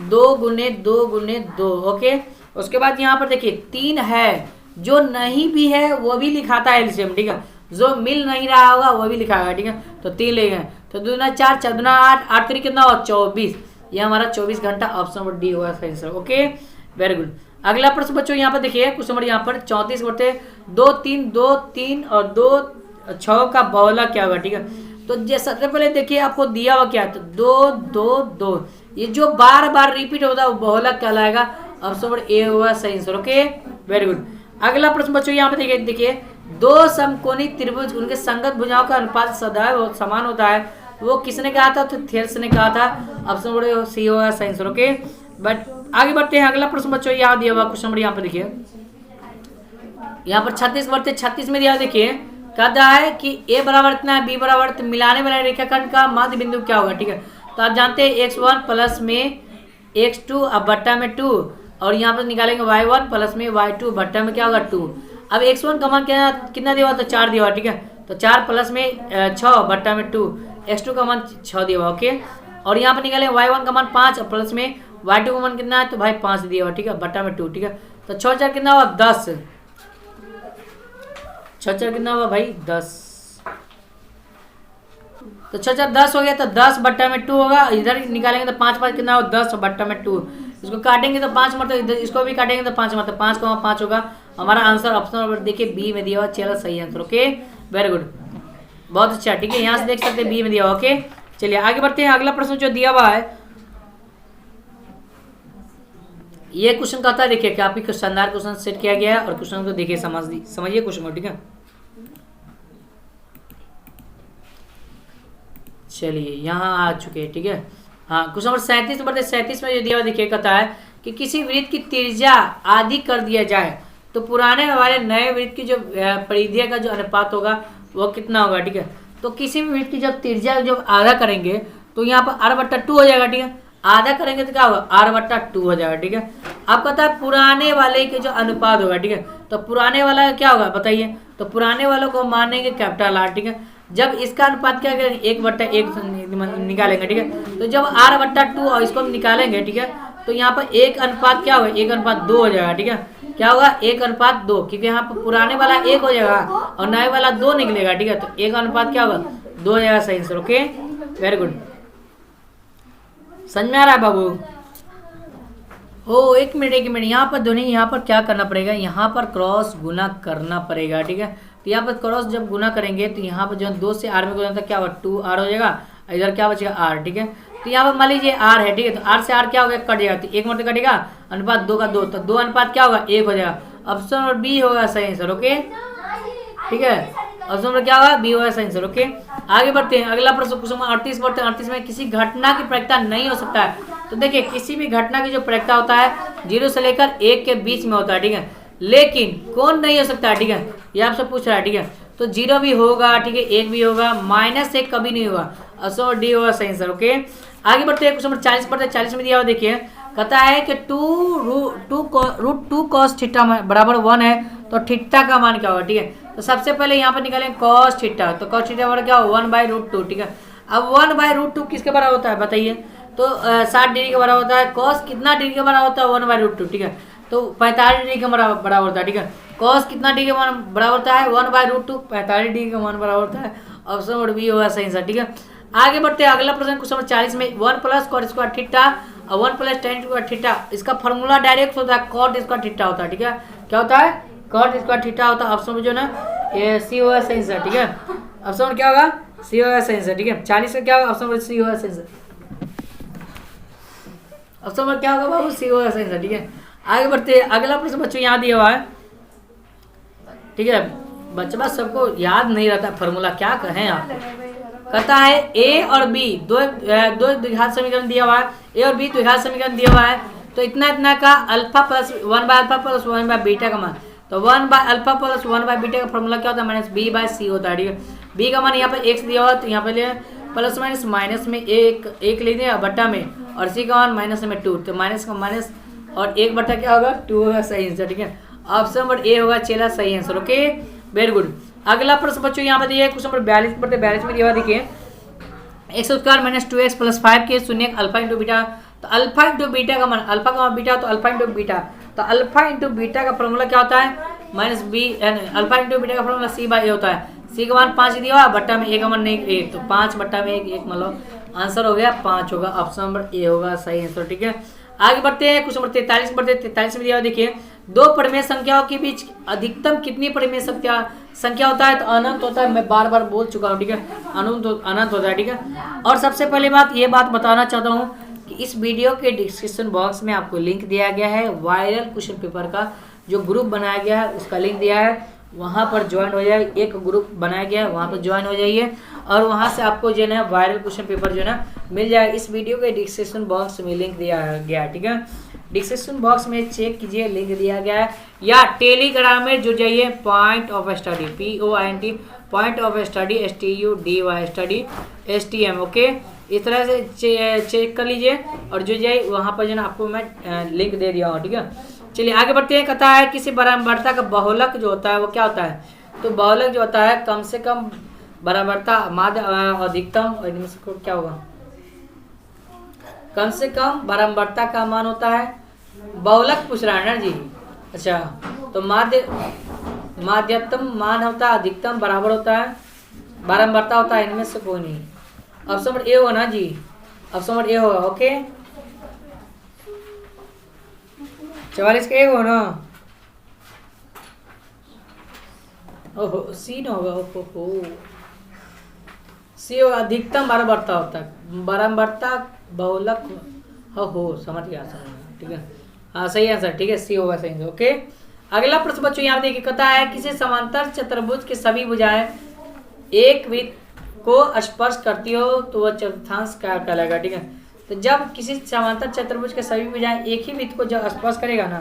2 गुने 2 गुने 2, ओके। उसके बाद यहाँ पर देखिए 3 है, जो नहीं भी है वो भी लिखाता है एलसीएम, ठीक है। जो मिल नहीं रहा होगा वो भी लिखाएगा, ठीक है। तो 3 लेंगे, तो 2 दूना 4, 4 दूना 8, 8 3 कितना हुआ 24। ये हमारा 24 घंटा, ऑप्शन नंबर डी होगा आंसर, ओके। Very good. अगला प्रश्न बच्चों यहाँ पर देखिए, क्वेश्चन नंबर यहाँ पर 34 बढ़ते 2 3 2 3 और 2 6 का बहुला क्या होगा, ठीक है। तो सबसे पहले देखिए आपको दिया हुआ क्या है, तो 2 2 2, ये जो बार बार रिपीट होता है वो बहुला कहलाएगा, ऑप्शन नंबर ए होगा सही आंसर, ओके। Very good. अगला प्रश्न बच्चों यहाँ पे देखिए 2 समकोणी त्रिभुज उनके संगत भुजाओं का अनुपात सदैव समान होता है, वो किसने कहा था, तो थेल्स ने कहा था, ऑप्शन नंबर सी होगा सही आंसर, ओके। बट आगे बढ़ते हैं, अगला प्रश्न बच्चों यहाँ दिया हुआ क्वेश्चन नंबर यहाँ पे देखिए, यहाँ पर 36 बढ़ते 36 में दिया देखिए, कहता है कि ए बराबर इतना है, बी बराबर, तो मिलाने वाले रेखाखंड का मध्य बिंदु क्या होगा, ठीक है। तो आप जानते हैं x1 प्लस में x2 अब बट्टा में 2, और यहाँ पर निकालेंगे y1 प्लस में y2 बट्टा में क्या होगा 2। अब x1 का मान कितना दिया हुआ, तो 4 दिया हुआ, ठीक है। तो 4 प्लस में 6 बट्टा में 2, x2 का मान 6 दिया हुआ, ओके। और यहाँ पर निकालेंगे y1 का मान 5 और प्लस में y2 का मान कितना है, तो भाई 5 दिया हुआ, ठीक है, बट्टा में 2, ठीक है। तो 6 4 कितना हुआ 10, 6 4 कितना हुआ भाई 10, तो 6 4 10 हो गया, तो 10 बट्टा में 2 होगा। इधर निकालेंगे तो 5 5 कितना होगा 10 बट्टा में 2, इसको काटेंगे तो 5 मतलब, इसको भी काटेंगे तो 5 मतलब 5 का 5 होगा। हमारा आंसर ऑप्शन नंबर देखिए बी में दिया हुआ, चलो सही आंसर, ओके। वेरी गुड, बहुत अच्छा, ठीक है। यहाँ से देख सकते हैं बी में दिया हुआ, ओके। चलिए आगे बढ़ते हैं, अगला प्रश्न जो दिया हुआ है, ये क्वेश्चन कहता है देखिए कि आपकी शानदार क्वेश्चन सेट किया गया है, और क्वेश्चन को देखिए समझिए क्वेश्चन को, ठीक है। चलिए यहाँ आ चुके हैं, ठीक है। हाँ, क्वेश्चन नंबर 37 बढ़ते 37 में जो दिया हुआ देखिए, कहता है कि किसी वृत्त की त्रिज्या आधी कर दिया जाए तो पुराने वाले नए वृत्त की जो परिधि का जो अनुपात होगा वो कितना होगा, ठीक है। तो किसी भी वृत्त की जब त्रिज्या जब आधा करेंगे तो यहाँ पर r/2 हो जाएगा, ठीक है। आधा करेंगे तो क्या होगा r/2 हो जाएगा, ठीक है। अब कहता है पुराने वाले के जो अनुपात होगा, ठीक है। तो पुराने वाला क्या होगा बताइए, तो पुराने वालों को मानेंगे कैपिटल R, ठीक है। जब इसका अनुपात क्या करेंगे 1/1 निकालेंगे, ठीक है। तो जब r/2 और इसको हम निकालेंगे, ठीक है, तो यहाँ पर 1 अनुपात क्या होगा 1/2 हो जाएगा, ठीक है। क्या होगा 1/2, क्योंकि यहाँ पर पुराने वाला 1 हो जाएगा और नए वाला 2 निकलेगा, ठीक है। तो 1 अनुपात क्या होगा 2 हो जाएगा, सही आंसर, ओके। वेरी गुड, समझ में आ रहा है बाबू। हो एक मिनट, यहाँ पर दोनों, यहाँ पर क्या करना पड़ेगा, यहाँ पर क्रॉस गुना करना पड़ेगा, ठीक है। तो यहाँ पर क्रॉस जब गुना करेंगे तो यहाँ पर जो 2 से r में गुना था क्या होगा 2r हो जाएगा, इधर क्या बचेगा r, ठीक है। तो यहाँ पर मान लीजिए r है, ठीक है। तो r से r क्या हो गया कट जाएगा, तो 1 मतलब कटेगा, अनुपात 2 का 2, तो 2 अनुपात क्या होगा 1 हो जाएगा, ऑप्शन नंबर बी होगा सही आंसर, ओके, ठीक है। ऑप्शन नंबर क्या होगा बी होगा सही आंसर, ओके। आगे बढ़ते हैं, अगला प्रश्न क्वेश्चन 38 बढ़ते हैं। 38 में किसी घटना की प्रायिकता नहीं हो सकता है, तो देखिए किसी भी घटना की जो प्रायिकता होता है 0 से लेकर 1 के बीच में होता है, ठीक है। लेकिन कौन नहीं हो सकता है, ठीक है, ये आपसे पूछ रहा है, ठीक है। तो 0 भी होगा, ठीक है, 1 भी होगा, -1 कभी नहीं होगा, ऑप्शन डी होगा सही आंसर, ओके। आगे बढ़ते हैं, क्वेश्चन नंबर 40 बढ़ते हैं। 40 में दिया हुआ देखिए, कहता है कि √2 cos थीटा बराबर 1 है, तो थीटा का मान क्या होगा, ठीक है। तो सबसे पहले यहाँ पर निकालें cos थीटा, तो cos थीटा बराबर क्या होगा 1/√2, ठीक है। अब 1/√2 किसके बराबर होता है बताइए, तो 60 डिग्री के बराबर होता है। cos कितना डिग्री के बराबर होता है 1/√2, ठीक है। तो 45 डिग्री के बराबर होता है, ठीक है। cos कितना डिग्री का मान बराबर होता है 1/√2, 45 डिग्री का मान बराबर होता है, ऑप्शन नंबर बी होगा सही आंसर, ठीक है। आगे बढ़ते हैं, अगला प्रश्न क्वेश्चन 40 में 1 + cot² थीटा और 1 + tan² थीटा, इसका फॉर्मूला डायरेक्ट होता है cot² थीटा होता है, ठीक है। क्या होता है cot² थीटा होता है, ऑप्शन में जो ना सी होगा सही आंसर, ठीक है। ऑप्शन क्या होगा सी होगा सही आंसर। ठीक है, 40 का क्या होगा? ऑप्शन नंबर सी होगा सही आंसर। ऑप्शन नंबर क्या होगा बाबू? सी होगा सही आंसर। ठीक है, आगे बढ़ते हैं। अगला प्रश्न बच्चों यहाँ दिया हुआ है। ठीक है, बच्चा सबको याद नहीं रहता फॉर्मूला, क्या कहें आपको। कहता है ए और बी दो द्विघात समीकरण दिया हुआ है, ए और बी द्विघात समीकरण दिया हुआ है। तो इतना इतना का अल्फा प्लस 1/अल्फा प्लस 1/बीटा का मान, तो 1/अल्फा प्लस 1/बीटा का फॉर्मूला क्या होता है? माइनस बी बाय सी होता है। ठीक है, बी का मान यहाँ पे एक्स दिया हुआ, तो यहाँ पे ले प्लस माइनस माइनस में एक ले दिया बट्टा में, और सी का मान माइनस में 2, तो माइनस का माइनस और 1 बट्टा क्या होगा? 2 होगा सही आंसर। ठीक है, ऑप्शन नंबर ए होगा चेला सही आंसर। Okay, very good. अगला प्रश्न बच्चों यहाँ पे दिया है, क्वेश्चन नंबर 42 में दिया हुआ, देखिए x square minus 2x plus 5 के शून्य अल्फा इंटू बीटा। तो अल्फा इंटू बीटा का मान, अल्फा का मान बीटा, तो अल्फा इंटू बीटा, तो अल्फा इंटू बीटा का फॉर्मूला क्या होता है? Minus b, alpha into beta का फॉर्मूला सी बाई ए होता है। सी का मान 5 दिया हुआ, बट्टा में ए का मान नहीं 1, तो 5 बट्टा में 1 मतलब आंसर हो गया 5 होगा, ऑप्शन नंबर ए होगा सही आंसर। ठीक है, आगे बढ़ते हैं, क्वेश्चन नंबर 43 बढ़ते हैं। 43 में दिया हुआ, देखिए दो परिमेय संख्याओं के बीच अधिकतम कितनी परिमेय संख्या होता है? तो अनंत होता है। मैं बार बार बोल चुका हूँ। ठीक है, अनंत होता है। ठीक है, और सबसे पहली बात ये बात बताना चाहता हूँ कि इस वीडियो के डिस्क्रिप्शन बॉक्स में आपको लिंक दिया गया है, वायरल क्वेश्चन पेपर का जो ग्रुप बनाया गया है उसका लिंक दिया है, वहाँ पर ज्वाइन हो जाए। एक ग्रुप बनाया गया है, वहाँ पर ज्वाइन हो जाइए, और वहाँ से आपको जो है ना वायरल क्वेश्चन पेपर जो है ना मिल जाए। इस वीडियो के डिस्क्रिप्शन बॉक्स में लिंक दिया गया है। ठीक है, डिस्क्रिप्शन बॉक्स में चेक कीजिए, लिंक दिया गया है, या टेलीग्राम में जुड़ जाइए, point of study POINT point of study STUDY study STM। Okay, इस तरह से चेक कर लीजिए और जुड़ जाइए, वहाँ पर जो है आपको मैं लिंक दे दिया हूँ। ठीक है, चलिए आगे बढ़ते हैं। कहता है किसी बराबरता का बहुलक जो होता है वो क्या होता है? तो बहुलक जो होता है कम से कम बराबरता माध्य अधिकतम, और इनमें से क्या होगा? कम से कम बराबरता का मान होता है, बहुलक पूछ रहा है ना जी। अच्छा, तो माध्यतम मान होता है, अधिकतम बराबर होता है, बराबरता होता है, इनमें से कोई नहीं। ऑप्शन नंबर ए होगा ना जी, ऑप्शन नंबर ए होगा। ओके, 44 का ए होगा ना? ओहो, सी ना होगा। ओहो, सी होगा, अधिकतम बराबरता होता है, बराबरता बहुलक हो, समझ गया। ठीक है, हाँ सही आंसर। ठीक है, सी होगा सही आंसर। ओके, अगला प्रश्न बच्चों यहाँ देखिए, कहता है किसी समांतर चतुर्भुज के सभी भुजाएं एक वृत्त को स्पर्श करती हो तो वह चतुर्थांश क्या कहलाएगा? ठीक है, तो जब किसी समांतर चतुर्भुज के सभी भुजाएं एक ही वृत्त को जब स्पर्श करेगा ना,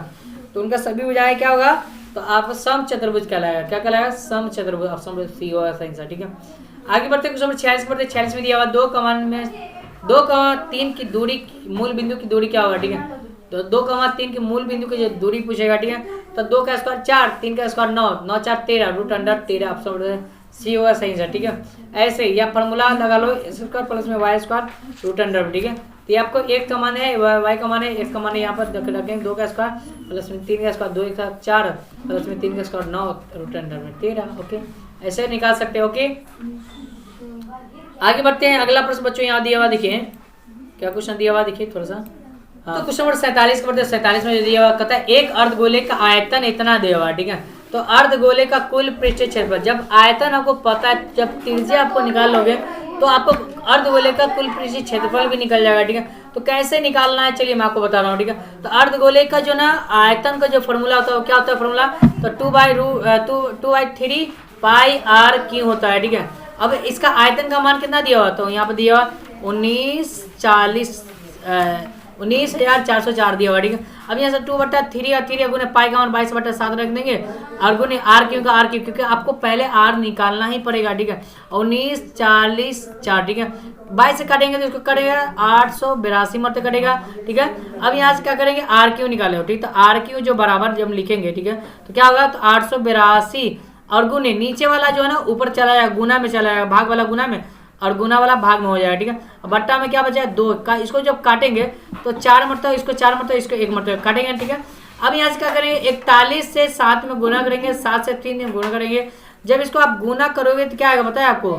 तो उनका सभी भुजाएं क्या होगा? तो आप सम चतुर्भुज कहलाएगा। क्या कहलाएगा? सम चतुर्भुज, ऑप्शन सी होगा सही आंसर। ठीक है, आगे बढ़ते क्वेश्चन नंबर 46 बढ़ते। 46 में दिया हुआ 2,3 की दूरी, मूल बिंदु की दूरी क्या होगा? ठीक है, तो 2,3 की मूल बिंदु की जो दूरी पूछेगा। ठीक है, तो 2 का स्क्वायर 4, 3 का square 9, 9 4 13, root under 13, option c होगा सही आंसर। ठीक है, ऐसे या फॉर्मूला लगा लो, स्क्वायर प्लस में वाई स्क्वायर रूट अंडर। ठीक है, तो ये आपको एक का मान है, वाई का मान है, एक्स का मान है, यहाँ पर रखेंगे 2 का स्क्वायर प्लस में 3 का स्क्वायर, 2 1 4 प्लस में 3 का स्क्वायर 9, रूट अंडर में 13। ओके, ऐसे निकाल सकते हैं। ओके, आगे बढ़ते हैं। अगला प्रश्न बच्चों यहाँ दिया हुआ, देखिए क्या क्वेश्चन दिया हुआ, देखिए थोड़ा सा। हाँ, तो क्वेश्चन नंबर 47 का 47 में दिया हुआ, कहता है एक अर्धगोले का आयतन इतना दिया हुआ। ठीक है, तो अर्धगोले का कुल पृष्ठीय क्षेत्रफल, जब आयतन आपको पता है, जब त्रिज्या आपको निकाल लोगे तो आपको अर्धगोले का कुल पृष्ठीय क्षेत्रफल भी निकल जाएगा। ठीक है, तो कैसे निकालना है चलिए मैं आपको बता रहा हूँ। ठीक है, तो अर्धगोले का जो ना आयतन का जो फॉर्मूला होता है वो क्या होता है? फॉर्मूला तो 2/3 पाई r क्यू होता है। ठीक है, अब इसका आयतन का मान कितना दिया हुआ? तो यहाँ पर दिया हुआ 19,404 दिया हुआ। ठीक है, अब यहाँ से 2/3 और 3 गुने पाई का मान 22/7 रख देंगे, और गुने आर क्यू का आर क्यू, क्योंकि आपको पहले आर निकालना ही पड़ेगा। ठीक है, 19,40,4। ठीक है, 22 से काटेंगे तो इसको कटेगा 882 मरते कटेगा। ठीक है, अब यहाँ से क्या करेंगे? आर क्यू निकाले। ठीक, तो आर क्यू जो बराबर जब लिखेंगे, ठीक है, तो क्या होगा? तो 882 और गुने नीचे वाला जो है ना ऊपर चला जाएगा, गुना में चला जाएगा, भाग वाला गुना में और गुना वाला भाग में हो जाएगा। ठीक है, बट्टा में क्या बचा है? 2 का, इसको जब काटेंगे तो 4 मरतबा, इसको 4 मरतबा, इसको 1 मरतबा काटेंगे। ठीक है, अब यहाँ से क्या करेंगे? 41 से 7 में गुना करेंगे, 7 से 3 में गुना करेंगे। जब इसको आप गुना करोगे तो क्या आएगा बताए आपको?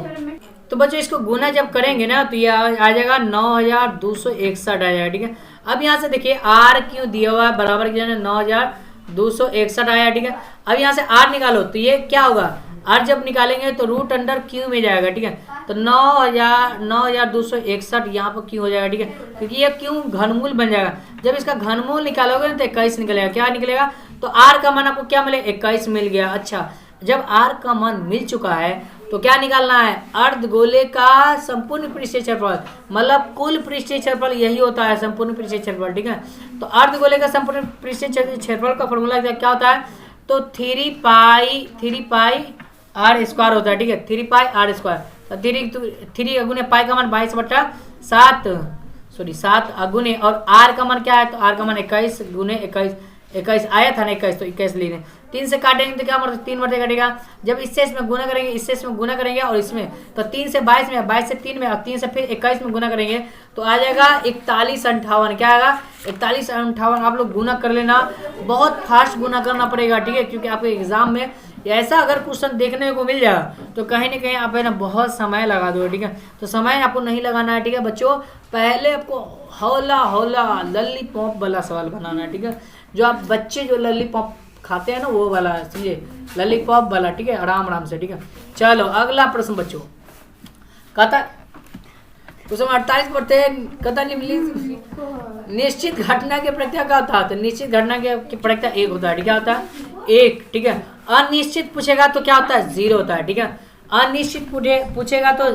तो बच्चों इसको गुना जब करेंगे ना तो ये आ जाएगा 9,261 आ जाएगा। ठीक है, अब यहाँ से देखिए आर क्यू दिया हुआ है बराबर 9,261 आया। ठीक है, अब यहाँ से आर निकालो तो ये क्या होगा? आर जब निकालेंगे तो रूट अंडर क्यू में जाएगा, ठीक है। तो 9261 यहाँ पर क्यू हो जाएगा, ठीक है, क्योंकि ये क्यू घनमूल बन जाएगा। जब इसका घनमूल निकालोगे ना तो 21 निकलेगा। क्या निकलेगा? तो आर का मान आपको क्या मिले? 21 मिल गया। अच्छा, जब आर का मान मिल चुका है तो क्या निकालना है? अर्धगोले का संपूर्ण पृष्ठीय क्षेत्रफल, मतलब कुल पृष्ठीय क्षेत्रफल यही होता है, संपूर्ण पृष्ठीय क्षेत्रफल, ठीक है। तो अर्धगोले का संपूर्ण पृष्ठीय क्षेत्रफल का फॉर्मूला क्या होता है? तो 3 पाई आर स्क्वायर होता है, ठीक है, 3 पाई आर स्क्वायर। तो 3 अगुने पाई का मान 22/7 अगुने, और आर का मान क्या है? तो आर का मान 21 गुने 21 आया था ना, 21, तो 21 ले लें। 3 से काटेंगे तो क्या मतलब 3 बटे कटेगा। जब इससे इसमें गुना करेंगे, इससे इसमें गुना करेंगे और इसमें, तो 3 से 22 में, 22 से 3 में, और 3 से फिर 21 में गुना करेंगे तो आ जाएगा 4158। क्या आएगा? 4158। आप लोग गुना कर लेना, बहुत फास्ट गुना करना पड़ेगा, ठीक है, क्योंकि आपके एग्जाम में ऐसा अगर क्वेश्चन देखने को मिल जाए तो कहीं ना कहीं आप है ना बहुत समय लगा दो, ठीक है। तो समय आपको नहीं लगाना है, ठीक है बच्चों। पहले आपको हौला लॉलीपॉप वाला सवाल बनाना है, ठीक है। जो आप बच्चे जो लॉलीपॉप खाते हैं ना वो वाला, समझे, लॉलीपॉप वाला, ठीक है, आराम से, ठीक है। चलो अगला प्रश्न बच्चों, कहता क्वेश्चन 28 पढ़ते हैं। कहता निश्चित घटना के प्रक्रिया क्या होता है? तो निश्चित घटना के प्रक्रिया 1 होता है, ठीक है, होता है 1, ठीक है। अनिश्चित पूछेगा तो क्या होता है? 0 होता है, ठीक है। अनिश्चित पूछेगा तो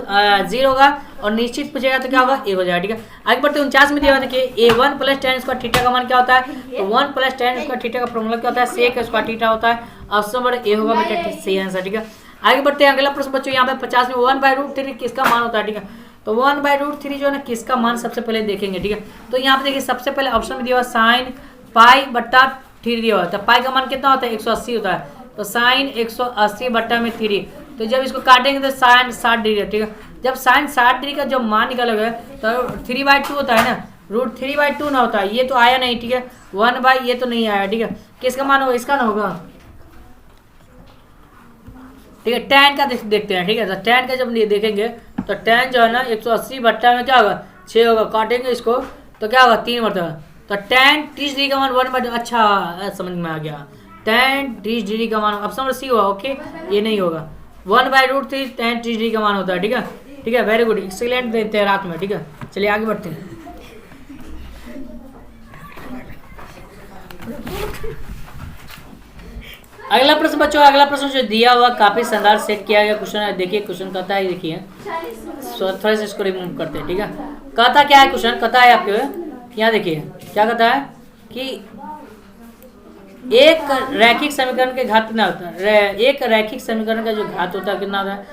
0 होगा, और निश्चित पूछेगा तो क्या होगा? 1 हो जाएगा, ठीक है। आगे बढ़ते 49 में दिया हुआ देखिए, a1 + tan स्क्वायर थीटा का मान क्या होता है? तो 1 + tan स्क्वायर थीटा का फॉर्मूला क्या होता है? sec स्क्वायर थीटा होता है। ऑप्शन नंबर ए होगा बेटा, सही आंसर, ठीक है। आगे बढ़ते हैं अगला प्रश्न बच्चों, यहाँ पे 50 में 1/√3 किसका मान होता है? ठीक है, तो 1/√3 जो है ना किसका मान सबसे पहले देखेंगे, ठीक है। तो यहाँ पे देखिए सबसे पहले ऑप्शन में दिया हुआ sin π/3 दिया हुआ है। तो पाई का मान कितना होता है? 180 होता है। तो sin 180/3, तो जब इसको काटेंगे तो sin 60 डिग्री है, ठीक है। जब sin 60 डिग्री का जब मान निकालोगे तो 3/2 होता है ना, √3/2 ना होता है, ये तो आया नहीं, ठीक है। 1/ ये तो नहीं आया, ठीक है। किसका मान होगा? इसका ना होगा, ठीक है। tan का देखते हैं, ठीक है। तो tan का जब देखेंगे तो tan जो है ना 180 में क्या होगा? 6 होगा। काटेंगे इसको तो क्या होगा? 3 बटा, तो tan 30 डिग्री का मान 1/, अच्छा समझ में आ गया। tan 30 डिग्री का मान ऑप्शन नंबर सी होगा, ओके, ये नहीं होगा। 1/√3 tan 30 डिग्री का मान होता है, ठीक है, ठीक है। वेरी गुड, एक्सीलेंट देते हैं रात में, ठीक है। चलिए आगे बढ़ते हैं। अगला प्रश्न बच्चों, अगला प्रश्न जो दिया हुआ काफी शानदार सेट किया गया क्वेश्चन है। देखिए क्वेश्चन कहता है, देखिए थोड़ा सा इसको रिमूव करते हैं, ठीक है। कहता क्या है क्वेश्चन? कहता है आपके यहाँ देखिए क्या कहता है कि एक रैखिक समीकरण के घात कितना होता है? एक रैखिक समीकरण का जो घात होता है कितना होता है?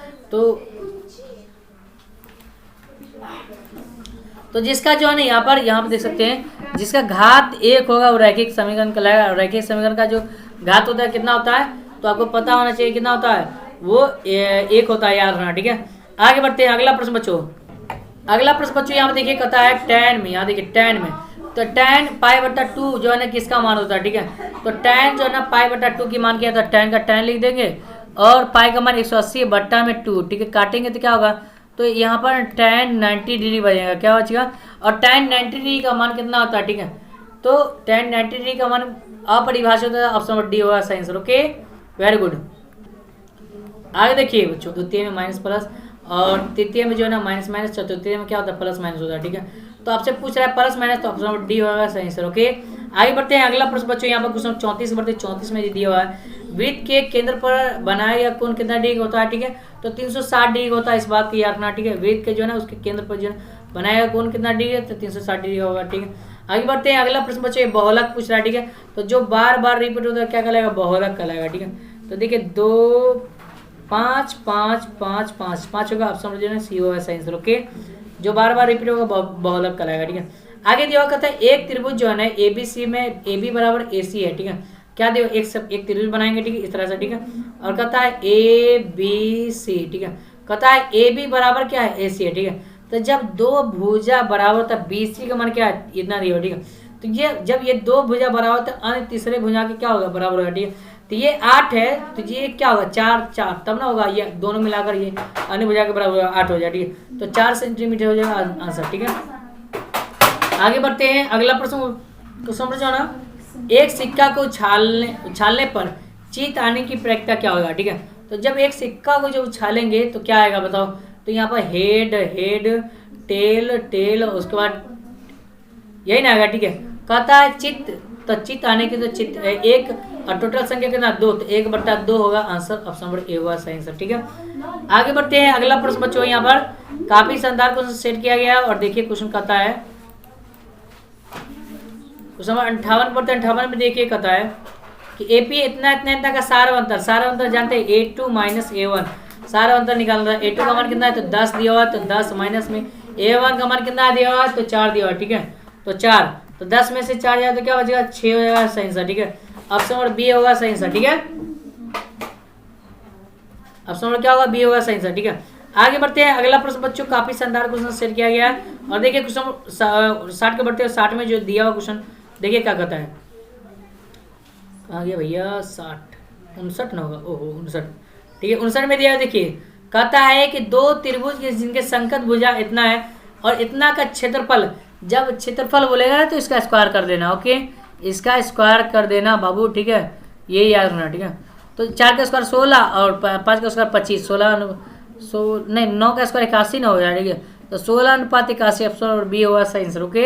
तो जिसका जो है ना यहाँ पर देख सकते हैं, जिसका घात 1 होगा वो रैखिक समीकरण कहलाएगा। रैखिक समीकरण का जो घात होता है कितना होता है? तो आपको पता होना चाहिए कितना होता है, वो 1 होता है, याद रखना, ठीक है। आगे बढ़ते हैं अगला प्रश्न बच्चों। अगला प्रश्न बच्चों यहाँ देखिए कहता है tan में, यहाँ देखिए tan में, तो tan π/2 जो है ना किसका मान होता है, ठीक है। तो tan जो है ना π/2 की मान किया था, tan का tan लिख देंगे और पाई का मान 180/2, ठीक है। काटेंगे तो क्या होगा? तो यहाँ पर tan 90 डिग्री बनेगा, क्या बचेगा? और tan 90 डिग्री का मान कितना होता है, ठीक है। तो tan 90 डिग्री का मान अपरिभाषित होता है, ऑप्शन नंबर डी होगा सही आंसर, ओके, वेरी गुड। आगे देखिए बच्चों, द्वितीय में माइनस प्लस और तृतीय में जो है ना माइनस माइनस, चतुर्थीय में क्या होता है? प्लस माइनस होता है, ठीक है। तो आपसे पूछ रहा है प्लस माइनस, तो ऑप्शन नंबर डी होगा सही आंसर, ओके। आगे बढ़ते हैं अगला प्रश्न बच्चों, यहाँ पर क्वेश्चन 34 बढ़ते 34 में दिया हुआ है, वृत्त के केंद्र पर बनाया गया कोण कितना डिग्री होता है, ठीक है। तो 360 डिग्री होता है, इस बात की याद रखना, ठीक है। वृत्त के जो है ना उसके केंद्र पर जो है बनाया गया कोण कितना डिग्री है? तो 360 डिग्री होगा, ठीक है। आगे बढ़ते हैं अगला प्रश्न बच्चों, बहुलक पूछ रहा है, ठीक है। तो जो बार बार रिपीट होता है क्या कहलाएगा? बहुलक कहलाएगा, ठीक है। तो देखिए 2 5 5 5 5 5 होगा, ऑप्शन जो है सी होगा सही आंसर, ओके। जो बार बार रिपीट होगा बहुलक कहलाएगा, ठीक है। आगे दिया कहता है एक त्रिभुज जो है ना ABC में AB बराबर AC है, ठीक है। क्या दिया? एक त्रिभुज बनाएंगे, ठीक है, इस तरह से, ठीक है। और कहता है ABC, ठीक है। कहता है AB बराबर क्या है? AC है, ठीक है। तो जब दो भुजा बराबर होता है, BC का मान क्या है? इतना दिया, ठीक है। तो ये जब ये दो भुजा बराबर होता है, अन्य तीसरे भुजा के क्या होगा? बराबर होगा, ठीक है। तो ये 8 है, तो ये क्या होगा? 4 4 तब ना होगा, ये दोनों मिलाकर ये अन्य भुजा के बराबर 8 हो जाए, ठीक है। तो 4 सेंटीमीटर हो जाएगा आंसर, ठीक है। आगे बढ़ते हैं अगला प्रश्न को समझो ना, एक सिक्का को उछालने पर जीत आने की प्रक्रिया क्या होगा, ठीक है। तो जब एक सिक्का को जब उछालेंगे तो क्या आएगा बताओ। तो यहाँ पर हेड हेड टेल टेल, उसके बाद यही ना आएगा, ठीक है। कहता है चित्त, तो चित्त आने की तो चित्त एक और टोटल संख्या कितना 2, तो 1/2 होगा आंसर, ऑप्शन नंबर ए हुआ सही आंसर, ठीक है। आगे बढ़ते हैं, अगला प्रश्न बच्चों यहाँ पर काफी शानदार क्वेश्चन सेट किया गया और देखिए क्वेश्चन कहता है क्वेश्चन नंबर 58 में देखिए कहता है कि एपी इतना इतना इतना का सारा अंतर जानते हैं A2 माइनस A1, सारा अंतर निकालना है। A2 का मान कितना है तो 10 दिया हुआ, तो 10 माइनस में A1 का मान कितना दिया हुआ तो 4 दिया हुआ, ठीक है। तो 4, तो 10 में से 4 जाए तो क्या बचेगा 6 हो जाएगा सही आंसर, ठीक है। ऑप्शन नंबर बी होगा सही आंसर, ठीक है। ऑप्शन नंबर क्या होगा बी होगा सही आंसर, ठीक है। आगे बढ़ते हैं, अगला प्रश्न बच्चों काफी शानदार क्वेश्चन सेट किया गया है और देखिए क्वेश्चन 60 के बढ़ते हैं 60 में जो दिया हुआ क्वेश्चन देखिए क्या कहता है। कहाँ गया भैया 60 59 ना होगा, ओहो 59, ठीक है। 59 में दिया है, देखिए कहता है कि दो त्रिभुज के जिनके संकट भुजा इतना है और इतना का क्षेत्रफल, जब क्षेत्रफल बोलेगा ना तो इसका स्क्वायर कर देना, ओके, इसका स्क्वायर कर देना बाबू, ठीक है, ये याद रखना, ठीक है। तो 4 का स्क्वायर 16 और 5 का स्क्वायर 25, 9 का स्क्वायर 81 ना हो जाए, ठीक है। तो 16:81 ऑप्शन और बी होगा सही आंसर, ओके।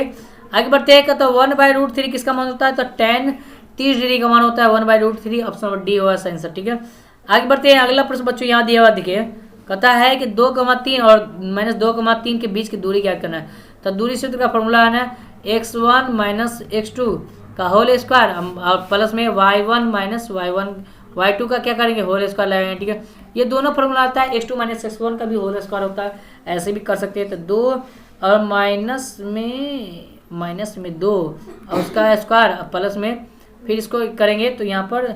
आगे बढ़ते हैं, तो 1/√3 किसका मान होता है तो tan 30 डिग्री का मान होता है 1/√3, ऑप्शन नंबर डी होगा सही आंसर, ठीक है। आगे बढ़ते हैं, अगला प्रश्न बच्चों यहाँ दिया हुआ देखिए कहता है कि 2,3 और -2,3 के बीच की दूरी क्या करना है। तो दूरी सूत्र का फॉर्मूला है ना x1 माइनस x2 का होल स्क्वायर और प्लस में y1 माइनस y2 का क्या करेंगे होल स्क्वायर लगाएंगे, ठीक है। ये दोनों फॉर्मूला आता है, x2 माइनस x1 का भी होल स्क्वायर होता है, ऐसे भी कर सकते हैं। तो 2 और माइनस में 2 और उसका स्क्वायर प्लस में फिर इसको करेंगे तो यहाँ पर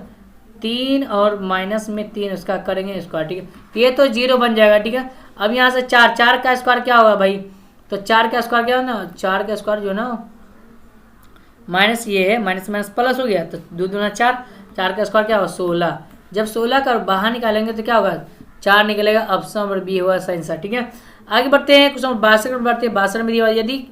3 और माइनस में 3 उसका करेंगे स्क्वायर, ठीक है। ये तो 0 बन जाएगा, ठीक है। अब यहाँ से 4 का स्क्वायर क्या होगा भाई, तो 4 का स्क्वायर क्या है ना, 4 का स्क्वायर जो ना माइनस ये है, माइनस माइनस प्लस हो गया तो 2 दूना 4, 4 का स्क्वायर क्या होगा 16। जब 16 का बाहर निकालेंगे तो क्या होगा 4 निकलेगा, ऑप्शन नंबर बी होगा सही आंसर, ठीक है। आगे बढ़ते हैं, कुछ 62 में बढ़ते हैं। 62 में दिया यदि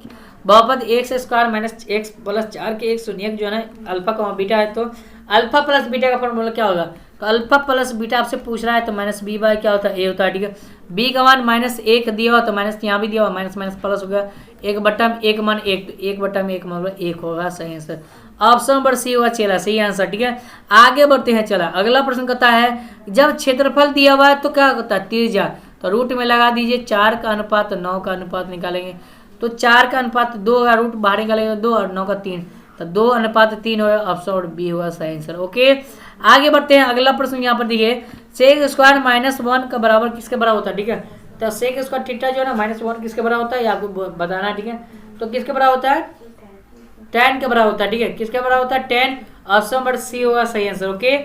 बहुपद x square minus x plus 4 के एक शून्यक जो है ना अल्फा का बीटा है, तो अल्फा प्लस बीटा का फॉर्मूला क्या होगा, तो अल्फा प्लस बीटा आपसे पूछ रहा है तो माइनस बी बाय क्या होता है ए होता है, ठीक है। बी का मान -1 दिया हुआ तो माइनस यहाँ भी दिया हुआ, माइनस माइनस प्लस हो गया, 1/1 मान 1, तो 1/1 मतलब 1 होगा सही आंसर, ऑप्शन नंबर सी होगा चला सही आंसर, ठीक है। आगे बढ़ते हैं, चला अगला प्रश्न कहता है जब क्षेत्रफल दिया हुआ है तो क्या होता है त्रिज्या, तो रूट में लगा दीजिए 4 का अनुपात 9 का अनुपात निकालेंगे, तो 4 का अनुपात 2 का रूट बाहर निकालेंगे 2 और 9 का 3, तो 2:3 होगा, ऑप्शन और बी होगा सही आंसर, ओके। आगे बढ़ते हैं, अगला प्रश्न यहाँ पर देखिए सेक स्क्वायर -1 का बराबर किसके बराबर होता है, ठीक है। तो सेक स्क्वायर थीटा जो है ना -1 किसके बराबर होता है ये आपको बताना है, ठीक है। तो किसके बराबर होता है tan के बराबर होता है, ठीक है। किसके बराबर होता है tan, ऑप्शन नंबर सी होगा सही आंसर, ओके।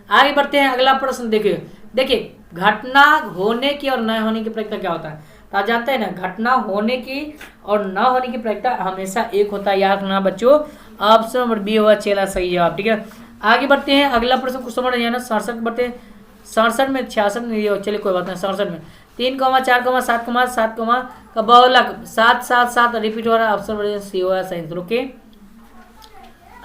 आगे बढ़ते हैं, अगला प्रश्न देखिए घटना होने की और न होने की प्रक्रिया क्या होता है, तो आप जानते हैं ना घटना होने की और न होने की प्रक्रिया हमेशा एक होता है, याद रखना बच्चों, ऑप्शन नंबर बी होगा चला सही जवाब, ठीक है। आगे बढ़ते हैं, अगला प्रश्न कुछ समझ नहीं है ना 67 बढ़ते हैं, 67 में 66 में चलिए कोई बात नहीं, 67 में 3, 4, 7 का बहुलक 7 रिपीट हो रहा है, ऑप्शन नंबर सी होगा सही आंसर, ओके।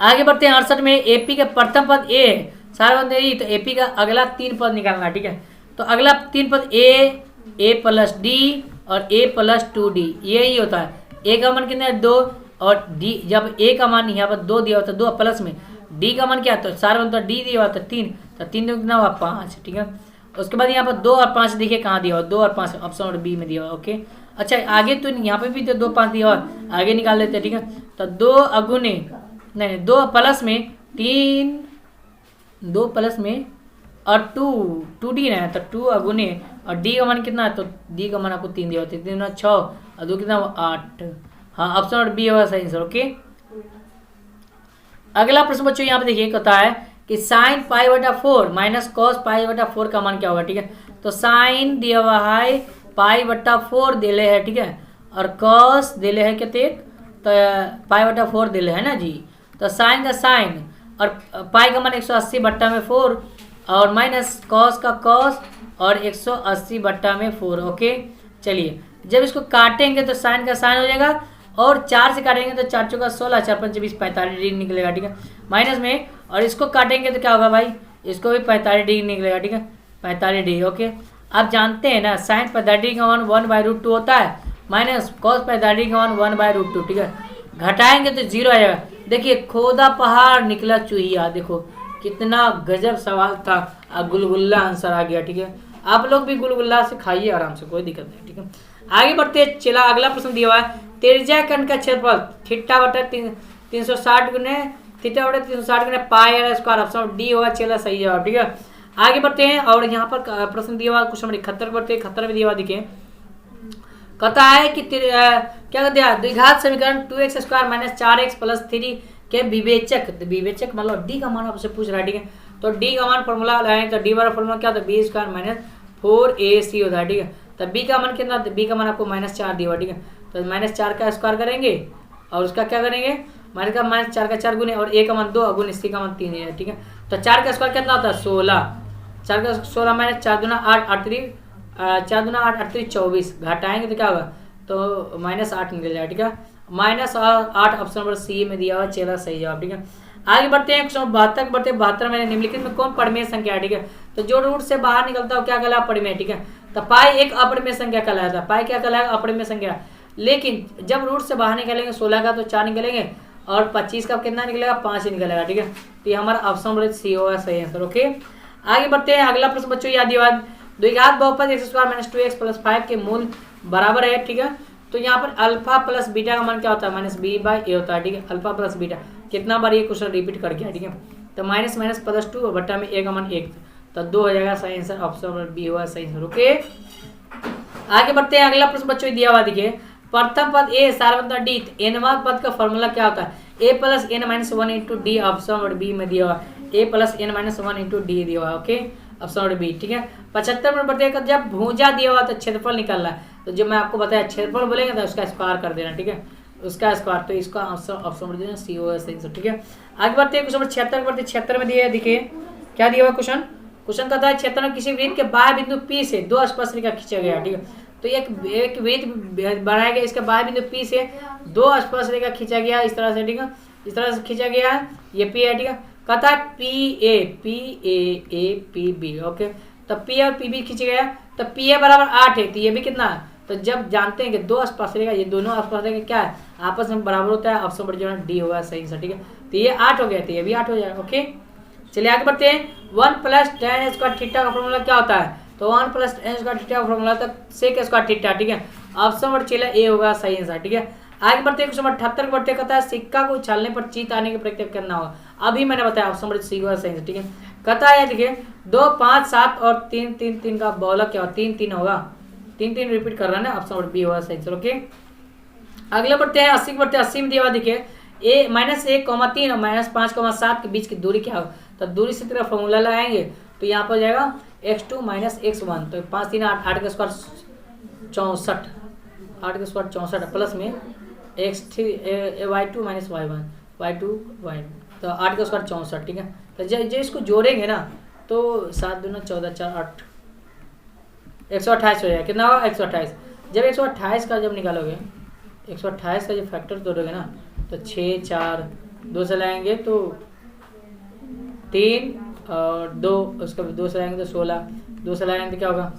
आगे बढ़ते हैं 68 में एपी का प्रथम पद ए है, सारा बंद तो एपी का अगला 3 पद निकालना, ठीक है। तो अगला 3 पद ए प्लस डी और ए प्लस 2d यही होता है। ए का मान कितना है 2 और डी जब ए का मान यहाँ पर 2 दिया होता है 2 प्लस में डी का मान क्या है तो सारा बनता है डी दिया हुआ था 3, तो 3 कितना हुआ 5, ठीक है। उसके बाद यहाँ पर 2 और 5 देखिए कहाँ दिया हुआ 2 और 5 ऑप्शन और बी में दिया हुआ, ओके। अच्छा आगे तो यहाँ पे भी तो 2 5 दिया हुआ, आगे निकाल लेते हैं, ठीक है। तो 2 अगुने नहीं 2 प्लस में 3 2 प्लस में और 2d ना है तो 2 अगुने और डी का मान कितना है तो डी का मान आपको 3 दिया होता है 3 6 और 2 कितना 8, हाँ ऑप्शन और बी होगा सही आंसर, ओके। अगला प्रश्न बच्चों यहाँ पे देखिए कहता है कि साइन π/4 माइनस कॉस π/4 का मान क्या होगा, ठीक है। तो साइन दिया हुआ है π/4 दिले है, ठीक है, और कॉस दिले है कितने तो π/4 दिले है ना जी। तो साइन का साइन और पाई का मान 180/4 और माइनस कॉस का कॉस और 180/4, ओके। चलिए जब इसको काटेंगे तो साइन का साइन हो जाएगा और 4 से काटेंगे तो 4 चौका 16 4 5 20 45 डिग्री निकलेगा, ठीक है। माइनस में और इसको काटेंगे तो क्या होगा भाई इसको भी 45 डिग्री निकलेगा, ठीक है। 45 डिग्री। ओके, आप जानते हैं ना साइन 45 का मान 1/√2 होता है, माइनस कॉस 45 का मान 1/√2। ठीक है, घटाएंगे तो 0 आ जाएगा। देखिए खोदा पहाड़ निकला चूहिया, देखो कितना गजब सवाल था, गुलगुल्ला आंसर आ गया। ठीक है, आप लोग भी गुलगुल्ला से खाइए आराम से, कोई दिक्कत नहीं। ठीक है, आगे बढ़ते चला, अगला प्रश्न दिया हुआ है त्रिज्या खंड का क्षेत्रफल थीटा बटा 360 गुने थीटा बटा 360 गुने पाई आर स्क्वायर, ऑप्शन डी होगा चला सही जवाब। ठीक है, आगे बढ़ते हैं और यहाँ पर प्रश्न दिया हुआ क्वेश्चन नंबर 71 बढ़ते हैं। 71 में दिया हुआ देखिए, कहता है कि क्या दिया द्विघात समीकरण 2x square minus 4x plus 3 के विवेचक, विवेचक मतलब डी का मान आपसे पूछ रहा है। ठीक है, तो डी का मान फॉर्मूला लाए तो डी वाला फॉर्मूला क्या होता है, बी स्क्वायर माइनस 4ac होता है। ठीक है, तो बी का मान कितना, बी का मान आपको -4 दिया हुआ। ठीक है, तो -4 का स्क्वायर करेंगे और उसका क्या करेंगे, -4 का 4 गुने और a का मान 2 गुने c का मान 3 है। ठीक है, तो 4 का स्क्वायर कितना होता है 16, 4 का 16 माइनस 4 दूना 8 8 4 दूना 8 8 24, घटाएंगे तो क्या होगा, तो -8 निकल जाएगा। ठीक है, -8 ऑप्शन नंबर सी में दिया हुआ चेला सही जवाब। ठीक है, आगे बढ़ते हैं क्वेश्चन 72 बढ़ते 72 में निम्नलिखित में कौन परिमेय संख्या है। ठीक है, तो जो रूट से बाहर निकलता है क्या कहलाया परिमेय। ठीक है, तो पाई एक अपरिमेय संख्या कहलाता है, पाई क्या कहलाएगा अपरिमेय संख्या, लेकिन जब रूट से बाहर निकलेंगे 16 का तो 4 निकलेंगे और 25 का कितना निकलेगा 5 ही निकलेगा। ठीक है, तो ये हमारा ऑप्शन नंबर सी होगा सही आंसर। ओके, आगे बढ़ते हैं अगला प्रश्न बच्चों याद दिया द्विघात बहुपद x square minus 2x plus 5 के मूल बराबर है। ठीक है, तो यहाँ पर अल्फा प्लस बीटा का मान क्या होता है -b/a होता है। ठीक है, अल्फा प्लस बीटा कितना बार ये क्वेश्चन रिपीट कर गया। ठीक है, तो माइनस माइनस प्लस 2 बट्टा में a का मान 1, तो 2 हो जाएगा सही आंसर, ऑप्शन नंबर बी होगा सही आंसर। ओके, आगे बढ़ते हैं अगला प्रश्न बच्चों दिया हुआ देखिए, प्रथम पद a सार्वत्रिक d, एनवा पद का फॉर्मूला क्या होता है, a plus n minus 1 into d, option number b में दिया हुआ a plus n minus 1 into d दिया हुआ। Okay, option number b. ठीक है, 75 में बढ़ते हैं जब भुजा दिया हुआ तो क्षेत्रफल निकलना है, तो जब मैं आपको बताया क्षेत्रफल बोलेंगे तो उसका स्क्वायर कर देना। ठीक है, उसका स्क्वायर, तो इसका ऑप्शन नंबर सी होगा सही आंसर। ठीक है, आगे बढ़ते हैं क्वेश्चन नंबर 76 बढ़ते 76 में दिया है देखिए क्या दिया हुआ क्वेश्चन कहता है क्षेत्र में किसी वृत्त के बाह्य बिंदु P से 2 स्पर्शरेखा खींचा गया। ठीक है, तो एक वृत्त बनाया गया, इसके बाह्य बिंदु P से 2 स्पर्शरेखा खींचा गया इस तरह से। ठीक है, इस तरह से खींचा गया है, ये P है। ठीक है, कहता है PA ओके, तो P और PB खींचा गया, तो PA बराबर 8 है, तो ये भी कितना है, तो जब जानते हैं कि 2 स्पर्शरेखा, ये दोनों स्पर्शरेखा क्या है आपस में बराबर होता है, ऑप्शन नंबर जो है डी होगा सही आंसर। ठीक है, तो ये 8 हो गया, तो ये भी 8 हो जाएगा। ओके, चलिए आगे बढ़ते हैं 1 प्लस tan स्क्वायर थीटा का फॉर्मूला क्या होता है, तो 1 प्लस tan स्क्वायर थीटा का फॉर्मूला था sec स्क्वायर थीटा। ठीक है, ऑप्शन नंबर चला ए होगा सही आंसर। ठीक है, आगे बढ़ते हैं क्वेश्चन 78 बढ़ते कहता है सिक्का को उछालने पर चीत आने की प्रक्रिया करना होगा, अभी मैंने बताया ऑप्शन नंबर सी होगा सही आंसर। ठीक है, कहता है देखिए 2 5 7 और 3 3 3 का बहुलक क्या होगा 3 3 होगा, 3 3 रिपीट कर रहा है ना, ऑप्शन नंबर बी होगा सही आंसर। ओके, अगले बढ़ते हैं 80 बढ़ते 80 में दिया हुआ देखिए a -1, 3 और -5, 7 के बीच की दूरी क्या होगा, तो दूरी से तरह फॉर्मूला लगाएंगे तो यहाँ पर जाएगा x2 - x1, तो 5 3 8 8 का स्क्वायर 64, 8 का स्क्वायर 64 प्लस में x3 y2 - y1 y2 y, तो 8 का स्क्वायर 64। ठीक है, तो जब इसको जोड़ेंगे ना तो 7 दूना 14 4 8 128 हो जाएगा, कितना होगा 128। जब 128 का जब निकालोगे 128 का जब फैक्टर तोड़ोगे ना तो 6 4 2 से लाएंगे तो 3 और 2, उसका 2 से लाएंगे तो 16, 2 से लाएंगे तो क्या होगा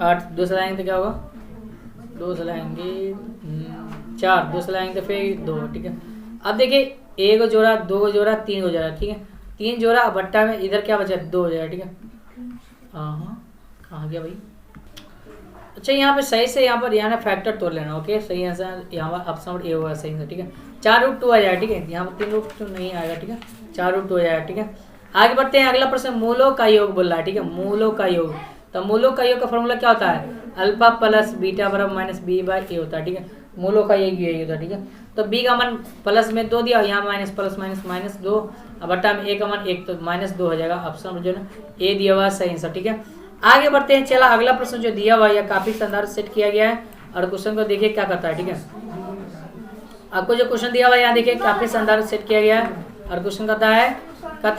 8, 2 से लाएंगे तो क्या होगा 2 से लाएंगे 4, 2 से लाएंगे तो फिर 2। ठीक है, अब देखिए 1 को जोड़ा 2 को जोड़ा 3 को जोड़ा। ठीक है, 3 जोड़ा बट्टा में इधर क्या बचा 2 हो जाएगा। ठीक है, हाँ कहाँ गया भाई, अच्छा यहाँ पे सही से यहाँ पर यहाँ फैक्टर तोड़ लेना। ओके, सही आंसर यहाँ पर ऑप्शन नंबर ए होगा सही आंसर। ठीक है, 4√2 आ जाएगा। ठीक है, यहाँ पर 3√2 नहीं आएगा। ठीक है, 4√2 आ जाएगा। ठीक है, आगे बढ़ते हैं अगला प्रश्न मूलों का योग बोल रहा है। ठीक है, मूलों का योग, तो मूलों का योग का फॉर्मूला क्या होता है, अल्फा प्लस बीटा बराबर -b/a होता है। ठीक है, मूलों का योग यही होता है। ठीक है, तो b का मान प्लस में 2 दिया, यहाँ माइनस प्लस माइनस 2 और बट्टा में a का मान 1, तो -2 हो जाएगा, ऑप्शन नंबर जो है ए दिया हुआ सही आंसर। ठीक है, आगे बढ़ते हैं, चला अगला प्रश्न जो दिया हुआ है काफी शानदार सेट किया गया है और क्वेश्चन को देखिए क्या करता है। ठीक है, आपको जो क्वेश्चन दिया हुआ है यहाँ देखिए काफी शानदार सेट किया गया है और क्वेश्चन कहता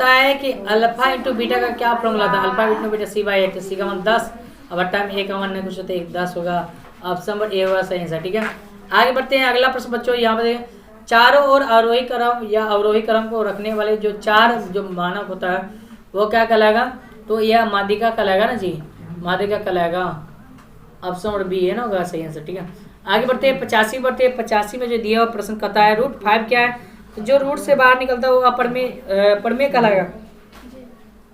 है कि अल्फा इंटू बीटा का क्या फॉर्मूला था, अल्फा इंटू बीटा c/8, तो c का मान 10 और बट्टा में a का मान कुछ होता है 10 होगा, ऑप्शन नंबर ए होगा सही आंसर। ठीक है, आगे बढ़ते हैं अगला प्रश्न बच्चों, यहाँ पर चारों ओर आरोही क्रम या अवरोही क्रम को रखने वाले जो 4 जो मानक होता है वो क्या कहलाएगा, तो यह माध्यिका कहलाएगा ना जी, माध्यिका कहलाएगा। ऑप्शन नंबर बी है ना होगा सही आंसर। ठीक है, आगे बढ़ते हैं 85 बढ़ते हैं। 85 में जो दिया हुआ प्रश्न कहता है रूट 5 क्या है, तो जो रूट से बाहर निकलता है वो अपरमेय कहलाएगा।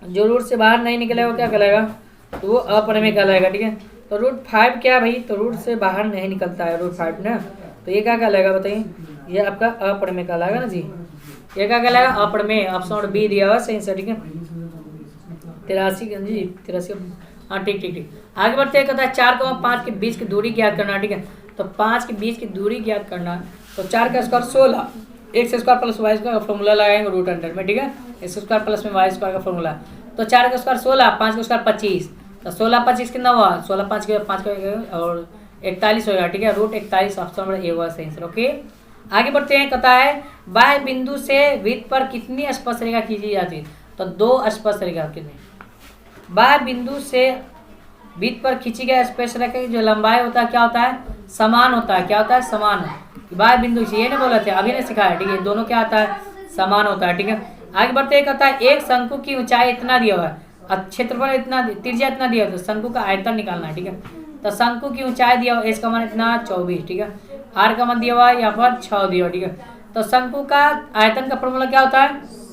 जो रूट से बाहर नहीं निकलेगा वो क्या कहलाएगा, तो वो अपरमेय कहलाएगा। ठीक है, तो रूट 5 क्या भाई, तो रूट से बाहर नहीं निकलता है रूट 5 ना, तो ये क्या कहलाएगा बताइए, ये आपका अपरमेय कहलाएगा ना जी, ये क्या कहलाएगा अपरमेय। ऑप्शन नंबर बी दिया हुआ सही आंसर। ठीक है, 83 जी 83, हाँ ठीक ठीक ठीक। आगे बढ़ते हैं कहता है 4,5 के बीच की दूरी ज्ञात करना। ठीक है, तो 5 के बीच की दूरी ज्ञात करना, तो 4 का square 16, x square plus y square का फॉर्मूला लगाएंगे रूट अंडर में। ठीक है, एक्स स्क्वायर प्लस में वाई स्क्वायर का फॉर्मूला, तो 4 का स्क्वायर 16, 5 का स्क्वायर 25, तो 16 25 कितना हुआ, 16 5 के 5 का और 41 होगा। ठीक है, रूट 41 ऑप्शन नंबर ए हुआ सही आंसर। ओके, आगे बढ़ते हैं कहता है बाह्य बिंदु से वृत्त पर कितनी स्पर्शरेखा खींची जाती है, तो 2 स्पर्शरेखा। कितने बाह्य बिंदु से वृत्त पर खींची गई स्पर्शरेखा की जो लंबाई होता है क्या होता है, समान होता है। क्या होता है, समान। बाह्य बिंदु से ये नहीं बोला थे, अभी ने सिखाया। ठीक है, दोनों क्या आता है, समान होता है। ठीक है, आगे बढ़ते कहता है एक शंकु की ऊंचाई इतना दिया हुआ है, क्षेत्रफल इतना, त्रिज्या इतना दिया हुआ, तो शंकु का आयतन निकालना है। ठीक है, तो शंकु की ऊंचाई दिया हुआ, एच का मान इतना 24। ठीक है, आर का मान दिया हुआ है यहाँ पर 6 दिया हुआ। ठीक है, तो शंकु का आयतन का फॉर्मूला क्या होता है,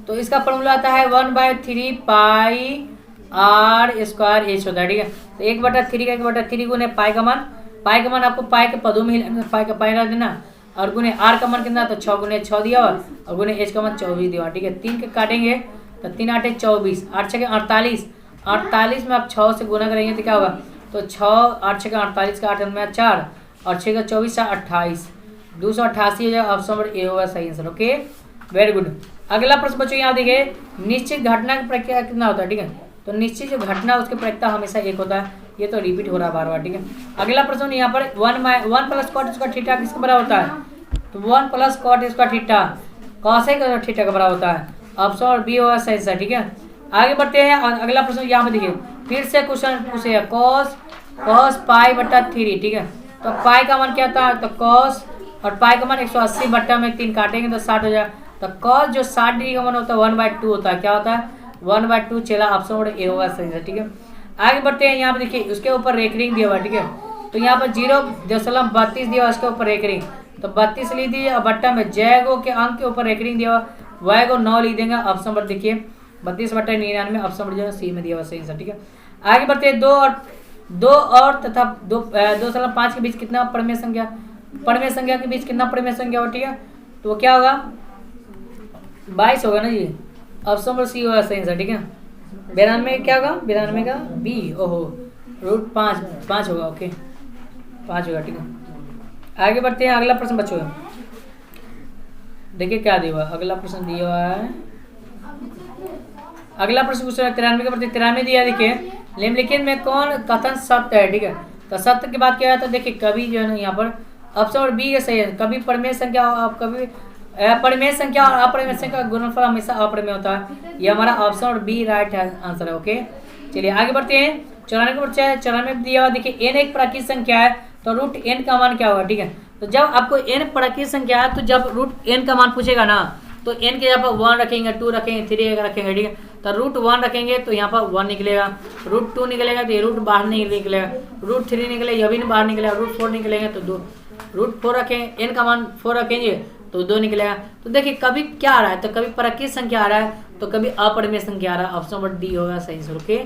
तो इसका फॉर्मूला आता है 1/3 पाई आर स्क्वायर एच होता है। ठीक है, तो 1/3 का 1/3 गुने पाई का मान, पाई का मान आपको पाई के पदों में ही पाई का पाई रख देना, और गुने आर का मान कितना, तो 6 गुने 6 दिया हुआ, और गुने एच का मान 24 दिया हुआ। ठीक है, 3 के काटेंगे तो 3 8 24, 8 6 48, 48 में आप 6 से गुना करेंगे तो क्या होगा, तो 6 8 6 48 का 8 में 4 और 6 का 24 28, 288 हो जाएगा। ऑप्शन नंबर ए होगा सही आंसर। Okay, very good. अगला प्रश्न बच्चों यहाँ देखिए निश्चित घटना की प्रक्रिया कितना होता है। ठीक है, तो निश्चित जो घटना उसकी प्रक्रिया हमेशा 1 होता है, ये तो रिपीट हो रहा है बार बार। ठीक है, अगला प्रश्न यहाँ पर 1 प्लस कॉट स्क्वायर थीटा किसके बराबर होता है, तो 1 plus cot square theta cosec theta का बराबर होता है। ऑप्शन और बी होगा सही आंसर। ठीक है, आगे बढ़ते हैं अगला प्रश्न यहाँ पे देखिए फिर से क्वेश्चन पूछे कॉस पाई बटा 3। ठीक है, तो पाई का मान क्या था, तो कॉस और पाई का मान 180 बट्टा में 3 काटेंगे तो 60 हो जाएगा। तो कॉस जो 60 डिग्री का मान होता है 1/2 होता है। क्या होता है, 1/2 चला। ऑप्शन नंबर ए होगा सही है। ठीक है, आगे बढ़ते हैं यहाँ पे देखिए उसके ऊपर रेकरिंग दिया हुआ। ठीक है, तो यहाँ पर 0.32 दिया हुआ, उसके ऊपर रेकरिंग, तो 32 लिख दीजिए और बट्टा में जयगो के अंक के ऊपर रेकरिंग दिया हुआ, वाई को 9 लिख देंगे। ऑप्शन नंबर देखिए 32/99 ऑप्शन नंबर जो है सी में दिया हुआ सही है। ठीक है, आगे बढ़ते हैं 2 और तथा 2 के बीच कितना परमेय संख्या, परमेय संख्या के बीच कितना परमेय संख्या हो। ठीक है, तो वो क्या होगा 22 होगा ना जी। ऑप्शन नंबर सी होगा सही है। ठीक है, 92 क्या होगा, 92 का बी, ओहो रूट 5 होगा। ओके 5 होगा। ठीक है, आगे बढ़ते हैं अगला प्रश्न बच्चों देखिए क्या दिया हुआ, अगला प्रश्न दिया हुआ है, अगला प्रश्न पूछ रहा है 93 के प्रति 93 दिया। देखिए निम्नलिखित में कौन कथन सत्य है। ठीक है, तो सत्य की बात किया जाए तो देखिए कभी जो है ना यहाँ पर ऑप्शन और बी सही है, कभी परमेय संख्या कभी परिमेय संख्या और अपरिमेय संख्या का गुणनफल हमेशा अपरिमेय होता है। ये हमारा ऑप्शन और बी राइट आंसर है। ओके चलिए आगे बढ़ते हैं 94 दिया हुआ। देखिए n एक प्राकृत संख्या है तो रूट n का मान क्या होगा। ठीक है, तो जब आपको n प्राकृत संख्या है तो जब रूट n का मान पूछेगा ना तो n के यहाँ पर 1 रखेंगे, 2 रखेंगे, 3 रखेंगे। ठीक है, तो रूट 1 रखेंगे तो यहाँ पर 1 निकलेगा, रूट 2 निकलेगा तो ये रूट बाहर नहीं निकलेगा, रूट 3 निकलेगा यह भी बाहर निकलेगा, रूट 4 निकलेगा तो 2, रूट 4 रखेंगे, n का मान 4 रखेंगे तो 2 निकलेगा। तो देखिए कभी क्या आ रहा है, तो कभी प्राकृत संख्या आ रहा है तो कभी अपरिमेय संख्या आ रहा है। ऑप्शन नंबर डी होगा सही आंसर। Okay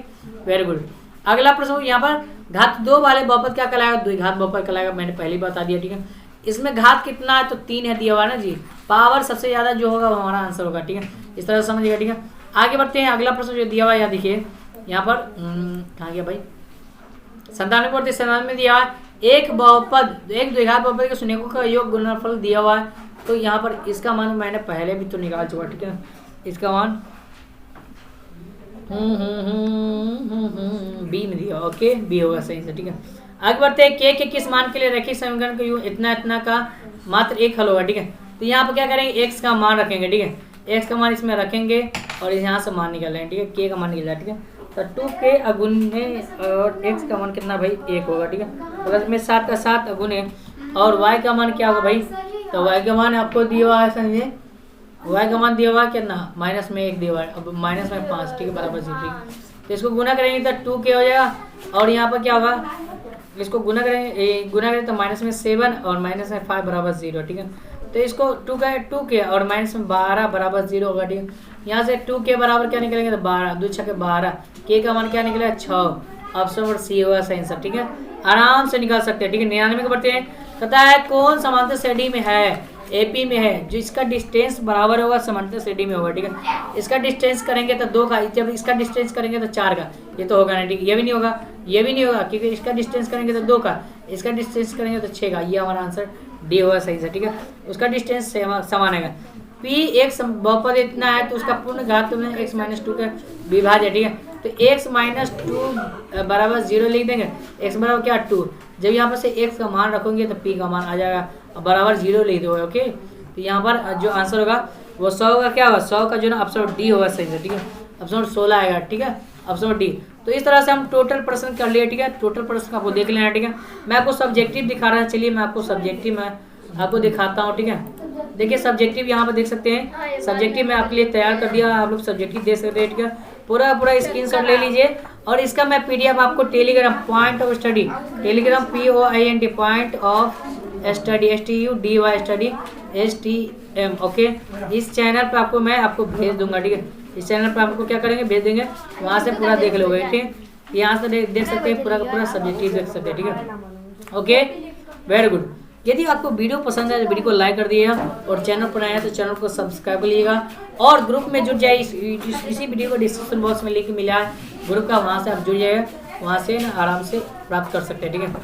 very good. अगला प्रश्न यहाँ पर घात 2 वाले बहुपद क्या कहलाएगा, द्विघात बहुपद कहलाएगा, मैंने पहले ही बता दिया। ठीक है, इसमें घात कितना है तो 3 है दिया हुआ ना जी, पावर सबसे ज्यादा जो होगा वो हमारा आंसर होगा। ठीक है, इस तरह से समझिएगा। ठीक है, आगे बढ़ते हैं अगला प्रश्न जो दिया हुआ है यहाँ देखिए यहाँ पर कहाँ गया भाई 97 में दिया हुआ एक बहुपद एक द्विघात बहुपद के शून्यकों का योग गुणनफल दिया हुआ है। तो यहाँ पर इसका मान मैंने पहले भी तो निकाल चुका। ठीक है, इसका मान बी में दिया। ओके बी होगा सही से। ठीक है, आगे बढ़ते हैं के किस मान के लिए रखी समीकरण का योग इतना इतना का मात्र 1 हल होगा। ठीक है, तो यहाँ पर क्या करेंगे x का मान रखेंगे। ठीक है, x का मान इसमें रखेंगे और यहाँ से मान निकालेंगे। ठीक है, के का मान निकल जाए। ठीक है, तो 2 अगुने और x का मान कितना भाई 1 होगा। ठीक है, अगर इसमें 7 का 7 अगुने और y का मान क्या होगा भाई, तो y का मान आपको दिया हुआ है समझे वाई का मान दिया हुआ है कितना, माइनस में 1 दिया हुआ है, अब माइनस में 5, ठीक है, बराबर 0, ठीक है। तो इसको गुना करेंगे तो 2k हो जाएगा, और यहाँ पर क्या होगा, इसको गुना करें तो माइनस में 7 और माइनस में 5 बराबर 0, ठीक है। तो इसको 2k और माइनस में 12 बराबर 0 होगा, ठीक है। यहाँ से 2k बराबर क्या निकलेंगे, तो 12, 2 छक्के 12, k का मान क्या निकलेगा 6, ऑप्शन नंबर सी होगा सही आंसर, ठीक है। आराम से निकाल सकते हैं, ठीक है। 99 को बढ़ते हैं, कहता है कौन समांतर श्रेणी में है, एपी में है, जो इसका डिस्टेंस बराबर होगा समांतर श्रेणी में होगा, ठीक है। इसका डिस्टेंस करेंगे तो 2 का, जब इसका डिस्टेंस करेंगे तो 4 का, ये तो होगा नहीं, ठीक है। ये भी नहीं होगा, ये भी नहीं होगा, क्योंकि इसका डिस्टेंस करेंगे तो 2 का, इसका डिस्टेंस करेंगे तो 6 का, ये हमारा आंसर डी होगा सही से, ठीक है। उसका डिस्टेंस समान है। पी एक बहुपद इतना है तो उसका पूर्ण घात में x माइनस 2 का विभाज्य है, ठीक है। तो x माइनस 2 बराबर 0 लिख देंगे, x बराबर क्या 2, जब यहाँ पर से x का मान रखोगे तो p का मान आ जाएगा, बराबर 0 लिख दोगे, ओके। तो यहाँ पर जो आंसर होगा वो 100 का क्या होगा, 100 का जो ना ऑप्शन डी होगा सही से, ठीक है। ऑप्शन 16 आएगा, ठीक है, ऑप्शन डी। तो इस तरह से हम टोटल प्रश्न कर लिए, ठीक है। टोटल प्रश्न आपको देख लेना, ठीक है। मैं आपको सब्जेक्टिव दिखा रहा है, चलिए मैं आपको सब्जेक्टिव में आपको दिखाता हूँ, ठीक है। देखिए सब्जेक्टिव यहाँ पर देख सकते हैं, सब्जेक्टिव मैं आपके लिए तैयार कर दिया, आप लोग सब्जेक्टिव देख सकते हैं, ठीक है। पूरा स्क्रीनशॉट ले लीजिए, और इसका मैं पीडीएफ आपको Telegram point of study, Telegram POINT point of study STUDY study STM, okay. इस चैनल पर आपको भेज दूंगा, ठीक है। इस चैनल पर आपको क्या करेंगे, भेज देंगे, वहाँ से पूरा देख लोगे, ठीक है। यहाँ से देख सकते हैं, पूरा सब्जेक्टिव देख सकते हैं, ठीक है, ओके, वेरी गुड। यदि आपको वीडियो पसंद है तो वीडियो को लाइक कर दिएगा, और चैनल पर आया तो चैनल को सब्सक्राइब कर लीजिएगा, और ग्रुप में जुड़ जाए। इसी वीडियो को डिस्क्रिप्शन बॉक्स में लिंक मिला है ग्रुप का, वहाँ से आप जुड़ जाइएगा, वहाँ से आराम से प्राप्त कर सकते हैं, ठीक है।